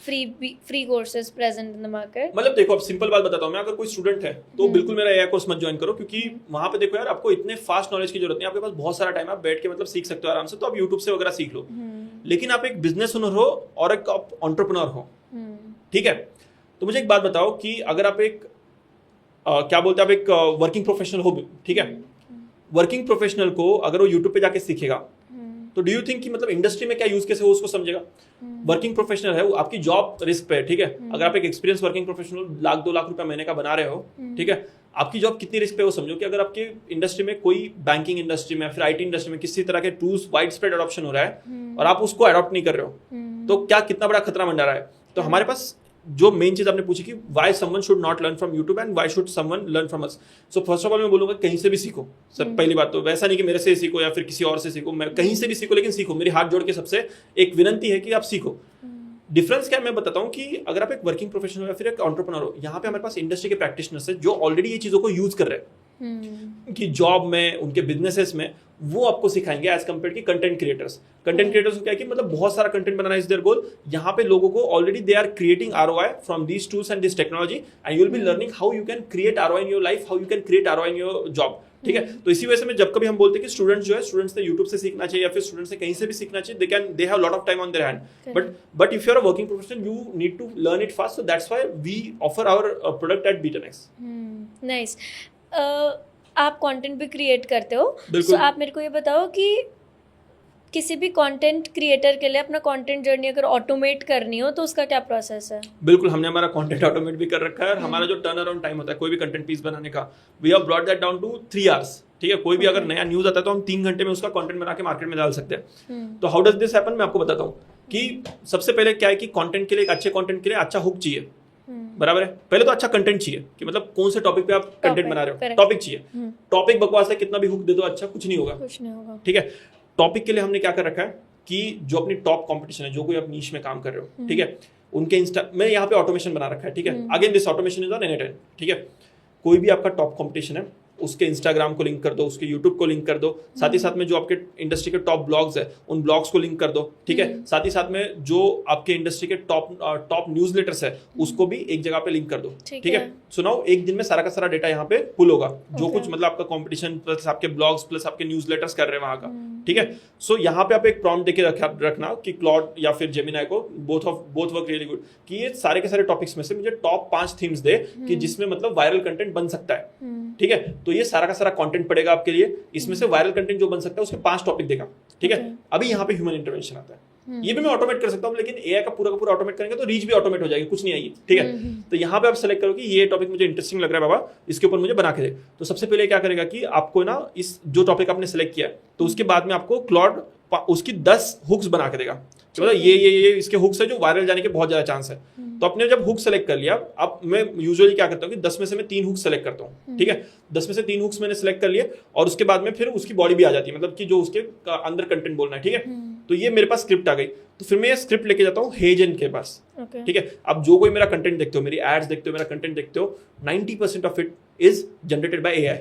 free courses present in the market? मतलब देखो, अब सिंपल बात बताता हूँ मैं, अगर कोई स्टूडेंट है तो बिल्कुल मेरा एआई कोर्स मत ज्वाइन करो, क्योंकि वहां पे देखो यार, आपको इतने फास्ट नॉलेज की जरूरत नहीं, आपके पास बहुत सारा टाइम, आप बैठ के मतलब सीख सकते हो आराम से, तो आप यूट्यूब से वगैरह सीख लो। लेकिन आप एक बिजनेस ओनर हो और एक एंटरप्रेन्योर हो, ठीक है। तो मुझे एक बात बताओ कि अगर आप एक क्या बोलते हैं, आप एक वर्किंग प्रोफेशनल हो, ठीक है। वर्किंग प्रोफेशनल को अगर वो यूट्यूब पे जाके सीखेगा तो डू यू थिंक कि मतलब इंडस्ट्री में क्या यूज केस है वो उसको समझेगा? वर्किंग प्रोफेशनल है, आपकी जॉब रिस्क पे है, ठीक है। अगर आप एक एक्सपीरियंस वर्किंग प्रोफेशनल 1-2 लाख रुपए महीने का बना रहे हो, ठीक है, आपकी जॉब कितनी रिस्क पे वो समझो। कि अगर आपके इंडस्ट्री में कोई बैंकिंग इंडस्ट्री में फिर आईटी इंडस्ट्री में किसी तरह के टूल्स वाइड स्प्रेड अडॉप्शन हो रहा है और आप उसको अडॉप्ट नहीं कर रहे हो, तो क्या कितना बड़ा खतरा मंडरा है। तो हमारे पास जो मेन चीज आपने पूछी कि why someone should not learn from YouTube and why should someone learn from us. So first of all मैं बोलूंगा कहीं से भी सीखो। सब पहली बात तो वैसा नहीं कि मेरे से सीखो या फिर किसी और से सीखो, मैं कहीं से भी सीखो, लेकिन सीखो। मेरी हाथ जोड़ के सबसे एक विनंती है कि आप सीखो। डिफरेंस क्या है मैं बताता हूँ कि अगर आप एक वर्किंग प्रोफेशनल या फिर एक एंटरप्रेन्योर हो, यहाँ पे हमारे पास इंडस्ट्री के प्रैक्टिशनर्स है जो ऑलरेडी ये चीजों को यूज कर रहे हैं कि जॉब में, उनके बिजनेसेस में वो आपको सिखाएंगे एज कम्पेयर की कंटेंट क्रिएटर्स। कंटेंट क्रिएटर्स को क्या है कि मतलब बहुत सारा कंटेंट बनाना इज देयर गोल। यहाँ पे लोगों को already they are creating ROI from these tools and this technology, and you will be learning how you can create ROI in your life, how you can create ROI in your job. ठीक है, तो इसी वजह से मैं जब कभी हम बोलते हैं कि स्टूडेंट्स जो है, स्टूडेंट्स ने यूट्यूब से सीखना चाहिए या फिर स्टूडेंट्स ने कहीं से भी सीखना चाहिए, they have lot of time on their hand, but if you are a working professional you need to learn it fast, so that's why we offer our product at B10X। Nice. आप content भी create करते हो, बिल्कुल। so आप मेरे को ये बताओ कि किसी भी कंटेंट क्रिएटर के लिए अपना कंटेंट जर्नी अगर ऑटोमेट करनी हो तो उसका क्या प्रोसेस है? बिल्कुल, हमने हमारा कंटेंट ऑटोमेट भी कर रखा है, और हमारा जो टर्न अराउंड टाइम होता है कोई भी कंटेंट पीस बनाने का, we have brought that down to 3 hours. ठीक है, कोई भी अगर नया न्यूज आता है तो हम 3 घंटे में उसका कंटेंट बना के मार्केट में डाल सकते हैं। तो हाउ डज दिस हैपन, मैं आपको बताता हूँ कि सबसे पहले क्या है कि कंटेंट के लिए, एक अच्छे कंटेंट के लिए अच्छा हुक चाहिए, बराबर है। पहले तो अच्छा कंटेंट चाहिए कि मतलब कौन से टॉपिक पे आप कंटेंट बना रहे हो, टॉपिक चाहिए। टॉपिक बकवास है, कितना भी हुक दे दो अच्छा कुछ नहीं होगा। ठीक है, टॉपिक के लिए हमने क्या कर रखा है कि जो अपनी टॉप कंपटीशन है, जो कोई आप नीश में काम कर रहे हो, ठीक है, उनके इंस्टा में यहाँ पे ऑटोमेशन बना रखा है। ठीक है, again this automation is on N8N। ठीक है, कोई भी आपका टॉप कंपटीशन है उसके इंस्टाग्राम को लिंक कर दो, उसके यूट्यूब को लिंक कर दो, साथ ही साथ में जो आपके इंडस्ट्री के टॉप ब्लॉग्स है उन ब्लॉग्स को लिंक कर दो। ठीक है, साथ ही साथ में जो आपके इंडस्ट्री के टॉप न्यूज़लेटर्स है उसको भी एक जगह पे लिंक कर दो। ठीक है, सुनाओ, एक दिन में सारा का सारा डेटा यहाँ पे पुल होगा, जो कुछ मतलब आपका कंपटीशन प्लस आपके ब्लॉग्स प्लस आपके न्यूज़लेटर्स कर रहे हैं वहां का। ठीक है, सो यहाँ पे आप एक प्रॉम्प्ट देके रखना कि क्लॉड या फिर जेमिनाई को, बोथ वर्क रियली गुड, कि ये सारे के सारे टॉपिक्स में से मुझे टॉप 5 थीम्स दे कि जिसमें मतलब वायरल कंटेंट बन सकता है। ठीक है, तो ये सारा का सारा कंटेंट पड़ेगा आपके लिए, इसमें से वायरल कंटेंट जो बन सकता है उसके 5 टॉपिक देगा। ठीक है, अभी यहाँ पे ह्यूमन इंटरवेंशन आता है, ये भी मैं ऑटोमेट कर सकता हूँ, लेकिन AI का पूरा ऑटोमेट करेंगे तो रीच भी ऑटोमेट हो जाएगी, कुछ नहीं आएगी। ठीक है, तो यहाँ पे आप सेलेक्ट करो कि ये टॉपिक मुझे इंटरेस्टिंग लग रहा है बाबा, इसके ऊपर मुझे बना के दे। तो सबसे पहले क्या करेगा कि आपको ना इस जो टॉपिक आपने सेलेक्ट किया तो उसके बाद में आपको क्लॉड उसकी 10 हुक्स बना के देगा, मतलब ये इसके हुक्स है जो वायरल जाने के बहुत ज्यादा चांस है। तो अपने जब हुक सेलेक्ट कर लिया, अब मैं यूजुअली क्या करता हूँ कि 10 में से मैं 3 हुक्स सेलेक्ट करता हूँ। ठीक है, 10 में से 3 हुक्स मैंने सेलेक्ट कर लिए और उसके बाद में फिर उसकी बॉडी भी आ जाती है, मतलब कि जो उसके अंदर कंटेंट बोलना है। ठीक है, तो ये मेरे पास स्क्रिप्ट आ गई, तो फिर मैं ये स्क्रिप्ट लेके जाता हूँ हेजन के पास। ठीक है, अब जो कोई मेरा कंटेंट देखते हो, मेरी एड्स देखते हो, मेरा कंटेंट देखते हो, 90% of it is generated by AI।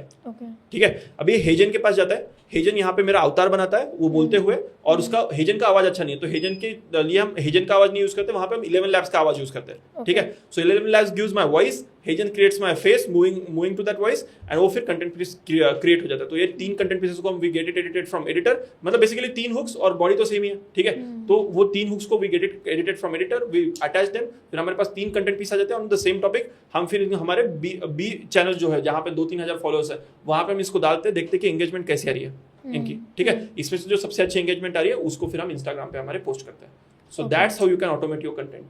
ठीक है, अब ये हेजन के पास जाता है, हेजन यहाँ पे मेरा अवतार बनाता है वो बोलते हुए, और उसका हेजन का आवाज अच्छा नहीं है तो हेजन के लिए हम हेजन का आवाज नहीं यूज करते, वहां पे हम 11 Labs का आवाज यूज करते हैं। ठीक है, so 11 Labs gives my voice, HeyGen creates my face moving to that voice, and वो फिर कंटेंट पीस क्रिएट हो जाता है। तो ये 3 कंटेंट पीसेस को हम we get it edited from editor, मतलब बेसिकली 3 हुक्स और बॉडी तो सेम ही है। ठीक है, तो वो 3 हुक्स को we get it edited from editor, we attach them, फिर हमारे पास 3 कंटेंट पीस आ जाते हैं ऑन द सेम टॉपिक। हम फिर हमारे बी चैनल जो है जहाँ पे 2-3 हजार फॉलोअर्स है वहां पे हम इसको डालते हैं, देखते कि एंगेजमेंट कैसी आ रही है इनकी। ठीक है, इसमें से जो सबसे अच्छी एंगेजमेंट आ रही है उसको फिर हम इंस्टाग्राम पे हमारे पोस्ट करते हैं। So that's how you can automate your content.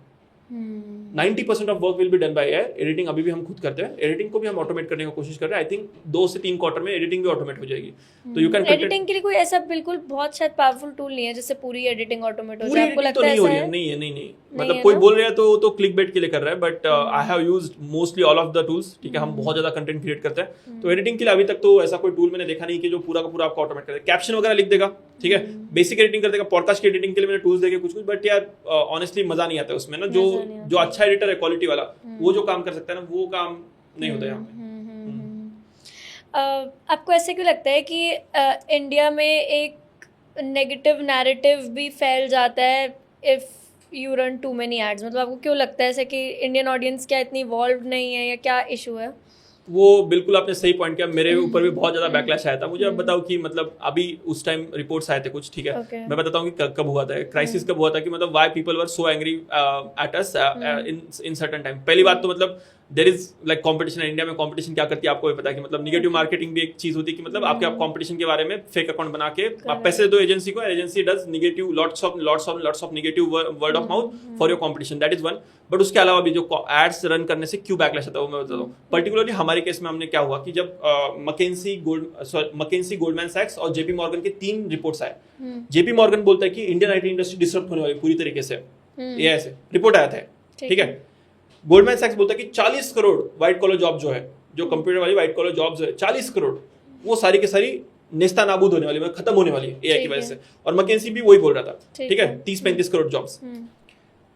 90% of work will be done by AI। Editing अभी भी हम खुद करते हैं, एडिटिंग को भी हम ऑटोमेट करने की कोशिश कर रहे हैं। आई थिंक 2 से 3 क्वार्टर में एडिटिंग भी ऑटोमेट हो जाएगी। तो यू कैन एडिटिंग के लिए कोई ऐसा बिल्कुल बहुत शायद पावरफुल टूल नहीं है जिससे पूरी एडिटिंग ऑटोमेट हो पूरी जाए, आपको एडिटिंग तो लगता है नहीं हो ऐसा रही है? है? नहीं है, नहीं मतलब कोई बोल रहा है तो क्लिक बेट के लिए कर रहा है, but I have used mostly all of the tools. ठीक है, हम बहुत ज्यादा कंटेंट क्रिएट करते हैं, तो एडिटिंग के लिए अभी तक तो ऐसा कोई टूल मैंने देखा नहीं कि जो पूरा का पूरा आपको ऑटोमेट कर दे। कैप्शन वगैरह लिख देगा, ठीक है, बेसिक एडिटिंग कर देगा। पॉडकास्ट की एडिटिंग के लिए मैंने टूल्स देखे कुछ, बट यार ऑनेस्टली मजा नहीं आता है उसमें ना। जो अच्छा एडिटर है क्वालिटी वाला, वो जो काम कर सकता है ना, वो काम नहीं होता यहाँ पे। आपको ऐसे क्यों लगता है कि इंडिया में एक नेगेटिव नैरेटिव भी फैल जाता है if you run too many ads? मतलब आपको क्यों लगता है ऐसे कि इंडियन ऑडियंस क्या इतनी इवॉल्व नहीं है, या क्या इशू है? वो बिल्कुल आपने सही पॉइंट किया, मेरे ऊपर भी बहुत ज्यादा बैकलैश आया था। मुझे अब बताओ कि मतलब अभी उस टाइम रिपोर्ट्स आए थे कुछ, ठीक है, मैं बताता हूँ कि कब हुआ था क्राइसिस, कब हुआ था कि मतलब why people were so angry at us in certain time. पहली बात तो मतलब there is like competition. India में कंपटीशन क्या करती है आपको भी पता है कि मतलब निगेटिव मार्केटिंग भी एक चीज होती है कि मतलब आपके आप कंपटीशन के बारे में फेक अकाउंट बना के आप पैसे दो एजेंसी को, agency does negative lots of negative word of mouth for your competition, that is one. But उसके अलावा भी जो एड्स रन करने से क्यों बैकलैश आता है वो मैं बताता हूँ। पर्टिकुलरली हमारे केस में हमने क्या हुआ कि जब मकेंसी, गोल्डमैन सैक्स और जेपी मॉर्गन के 3 रिपोर्ट्स आए। जेपी मॉर्गन बोलता है कि इंडियन आईटी इंडस्ट्री डिसरप्ट होने वाली पूरी तरीके से, ये ऐसे रिपोर्ट आया था, ठीक है। गोल्डमैन सैक्स बोलता है कि 40 करोड़ व्हाइट कॉलर जॉब जो है, जो कंप्यूटर वाली व्हाइट कॉलर जॉब्स है, 40 करोड़ वो सारी के सारी नेस्ता नाबूद होने वाली, मतलब खत्म होने वाली है एआई की वजह से। और मकेंसी भी वही बोल रहा था, ठीक है, 30-35 करोड़ जॉब्स।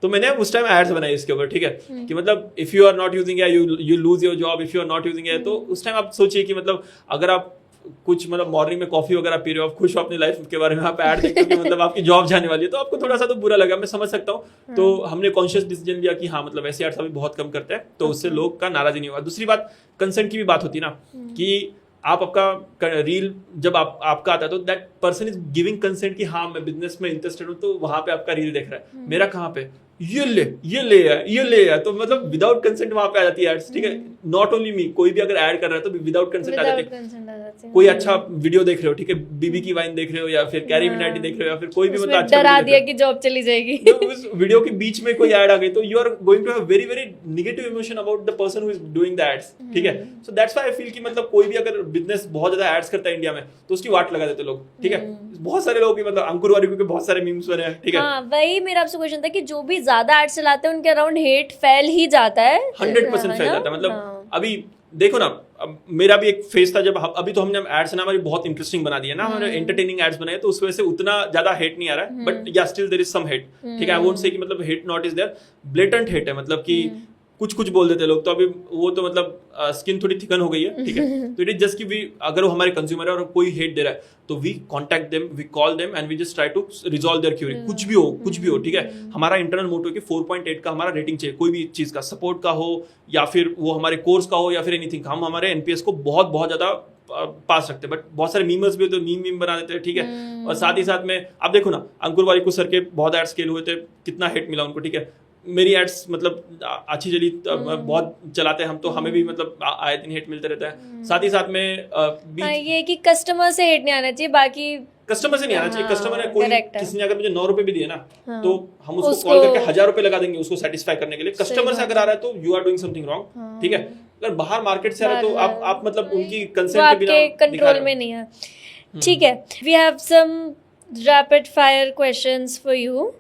तो मैंने उस टाइम एड्स बनाई इसके ऊपर, ठीक है, कि मतलब if you are not using AI you lose your job, if you are not using AI. तो उस टाइम आप सोचिए कि मतलब अगर आप कुछ मतलब मॉर्निंग में कॉफी वगैरह पी रहे हो, आप खुश हो अपनी लाइफ के बारे में, आप ऐड देखते हो कि मतलब आपकी जॉब जाने वाली है, तो आपको थोड़ा सा तो बुरा लगा, मैं समझ सकता हूँ। तो हमने कॉन्शियस डिसीजन लिया कि हाँ मतलब ऐसे एड्स अभी बहुत कम करते हैं, तो उससे लोग का नाराज नहीं होगा। दूसरी बात कंसेंट की भी बात होती है ना, कि आप आपका रील जब आपका आता है तो that person is giving consent कि हाँ मैं बिजनेस में इंटरेस्टेड हूँ, तो वहां पे आपका रील देख रहा है। मेरा कहाँ पे ये ले है, तो मतलब विदाउट कंसेंट वहां पे आ जाती है एड्स, ठीक है। नॉट ओनली मी, कोई भी अगर ऐड कर रहा है तो विदाउट कंसेंट आ जाती है। कोई अच्छा वीडियो देख रहे हो, ठीक है, बीबी की वाइन देख रहे हो या फिर कैरी मिनाटी देख रहे हो या फिर कोई भी मतलब अच्छा डरा दिया कि जॉब चली जाएगी, उस वीडियो के बीच में कोई ऐड आ गई, तो you are going to have very very negative emotion about the person who is doing the ads, ठीक है। So that's why I feel कि मतलब कोई भी अगर बिजनेस बहुत ज्यादा एड्स करता है इंडिया में तो उसकी वाट लगा देते लोग, ठीक है। बहुत सारे लोग मतलब अंकुर वारिको के बहुत सारे मीम्स बने हैं, ठीक है। हाँ, वही मेरा आपसे क्वेश्चन था कि जो भी ज्यादा एड्स चलाते हैं उनके अराउंड हेट फैल ही जाता है, 100% फैल जाता है। मतलब अभी देखो ना, अब मेरा भी एक फेज था जब अभी तो हमने एड्स ना हमारी बहुत इंटरेस्टिंग बना दिया ना, हमारे एंटरटेनिंग एड्स बनाए, तो उस वजह से उतना ज्यादा हेट नहीं आ रहा है, but yeah still there is some hate, ठीक है। आई वोंट से कि मतलब hate not is there, blatant hate है, मतलब कि कुछ बोल देते लोग, तो अभी वो तो मतलब स्किन थोड़ी थिकन हो गई है, ठीक है। तो इट इज जस्ट कि वी, अगर वो हमारे कंज्यूमर है और कोई हेट दे रहा है तो we contact them, we call them and we just try to resolve their query. कुछ भी हो, ठीक है। हमारा इंटरनल मोटो है कि 4.8 का हमारा रेटिंग चाहिए, कोई भी चीज का, सपोर्ट का हो या फिर वो हमारे कोर्स का हो या फिर एनीथिंग। हम हमारे एनपीएस को बहुत ज्यादा पास रखते हैं, बट बहुत सारे मीमर्स भी होते हैं, मीम बना देते हैं, ठीक है। और साथ ही साथ में आप देखो ना, अंकुर वारिको सर के बहुत एड्स स्केल हुए थे, कितना हेट मिला उनको, ठीक है। मेरी एड्स मतलब अच्छी चली, बहुत चलाते हैं हम, तो हमें भी मतलब आए दिन हेट मिलते रहता है। साथ ही साथ में ये कि कस्टमर से हेट नहीं आना चाहिए, बाकी कस्टमर से नहीं आना चाहिए। कस्टमर है कोई, किसी ने अगर मुझे 9 रुपए भी दिए ना, तो हम उसको कॉल करके 1000 रुपए लगा देंगे उसको सेटिस्फाई करने के लिए। कस्टमर से अगर आ रहा है तो you are doing something wrong, ठीक है। अगर बाहर मार्केट से आ रहा है तो आप मतलब उनकी कंसेंट के बिना कंट्रोल में नहीं है, ठीक है। We have some rapid fire questions for you,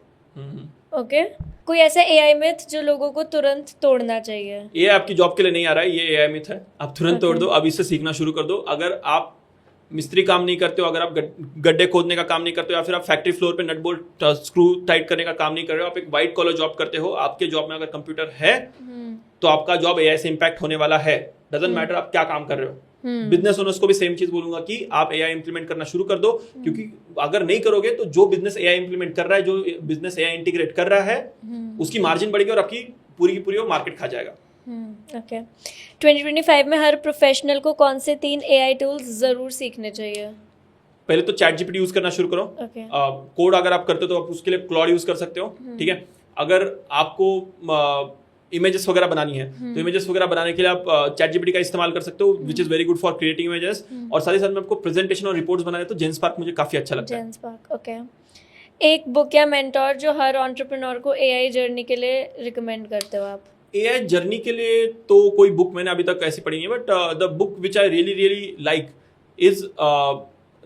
okay. कोई ऐसा एआई मिथ जो लोगों को तुरंत तोड़ना चाहिए? ये आपकी जॉब के लिए नहीं आ रहा है, ये एआई मिथ है, आप तुरंत तोड़ दो, अब इससे सीखना शुरू कर दो। अगर आप मिस्त्री काम नहीं करते हो, अगर आप गड्ढे खोदने का काम नहीं करते हो, या फिर आप फैक्ट्री फ्लोर पे नट बोल्ट स्क्रू टाइट करने का काम नहीं कर रहे हो, आप एक व्हाइट कॉलर जॉब करते हो, आपके जॉब में अगर कंप्यूटर है तो आपका जॉब एआई से इंपैक्ट होने वाला है। डजंट मैटर आप क्या काम कर रहे हो। बिजनेस ओनर्स को भी सेम चीज बोलूंगा कि आप एआई इंप्लीमेंट करना शुरू कर दो, क्योंकि अगर नहीं करोगे तो जो बिजनेस एआई इंप्लीमेंट कर रहा है, जो बिजनेस एआई इंटीग्रेट कर रहा है, उसकी मार्जिन बढ़ेगी और आपकी पूरी की पूरी वो मार्केट खा जाएगा। ओके। 2025 में हर प्रोफेशनल को कौन से 3 एआई टूल्स जरूर सीखने चाहिए? पहले तो चैट जीपीटी यूज करना शुरू करो। कोड अगर आप करते हो तो आप उसके लिए क्लॉड यूज कर सकते हो, ठीक है। अगर आपको इमेजेस वगैरह बनानी है तो इमेजेस वगैरह बनाने के लिए आप चैट जीपीटी का इस्तेमाल कर सकते हो, which is very good for creating images. और साथ ही साथ में आपको प्रेजेंटेशन और रिपोर्ट्स बनाने तो जेनस्पार्क मुझे काफी अच्छा लगता है। जेनस्पार्क, ओके। एक बुक या मेंटोर जो हर एंटरप्रेन्योर को एआई जर्नी के लिए रिकमेंड करते हो आप? एआई जर्नी के लिए तो कोई बुक मैंने अभी तक ऐसी पढ़ी नहीं है, but the book which I really like is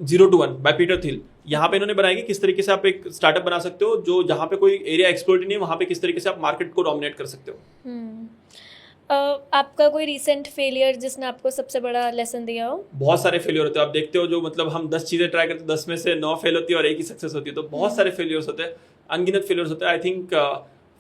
0 to 1 by Peter Thiel. यहाँ पे इन्होंने बनाया कि किस तरीके से आप एक स्टार्टअप बना सकते हो जो जहाँ पे कोई एरिया एक्सप्लोर्ड नहीं है, वहाँ पे किस तरीके से आप मार्केट को डोमिनेट कर सकते हो। आपका कोई रिसेंट फेलियर जिसने आपको सबसे बड़ा लेसन दिया हो? बहुत सारे फेलियर होते हैं, आप देखते हो जो मतलब हम 10 चीजें ट्राई करते हैं, 10 में से 9 फेल होती है और 1 ही सक्सेस होती है। तो बहुत सारे फेलियर्स होते हैं, अनगिनत फेलियर्स होते हैं। आई थिंक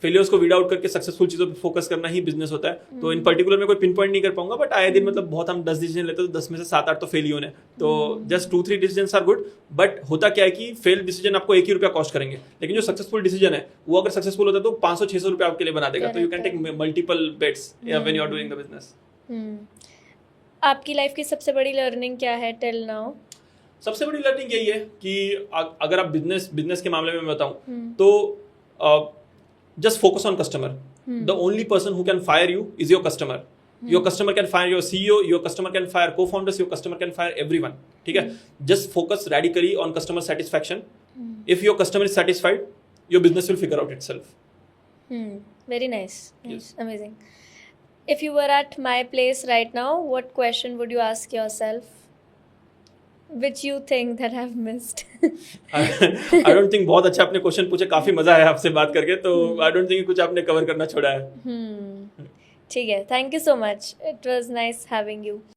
फेलियर्स को वीड आउट करके सक्सेसफुल चीजों पे फोकस करना ही बिजनेस होता है। तो इन पर्टिकुलर में कोई पिन पॉइंट नहीं कर पाऊंगा, बट आए दिन मतलब बहुत हम 10 डिसीजन लेते हैं तो 10 में से 7-8 तो फेल ही होने। तो just 2-3 decision are good, but होता क्या है कि फेल डिसीजन आपको 1 ही रुपया कॉस्ट करेंगे, लेकिन जो सक्सेसफुल डिसीजन है वो अगर सक्सेसफुल होता है तो 500-600 रुपया आपके लिए बना देगा। तो you can take multiple bets when you are doing the business. आपकी लाइफ की सबसे बड़ी लर्निंग क्या है टिल नाउ? सबसे बड़ी लर्निंग यही है कि अगर आप बिजनेस के मामले में बताऊं तो just focus on customer. The only person who can fire you is your customer. Your customer can fire your CEO, your customer can fire co-founders, your customer can fire everyone. ठीक है? Just focus radically on customer satisfaction. If your customer is satisfied, your business will figure out itself. Very nice. Yes. Amazing. If you were at my place right now, what question would you ask yourself? Which you think that I've missed? I don't think बहुत अच्छा आपने question पूछे, काफी मजा आया आपसे बात करके। तो I don't think कुछ आपने कवर करना छोड़ा है। ठीक है, thank you so much. It was nice having you.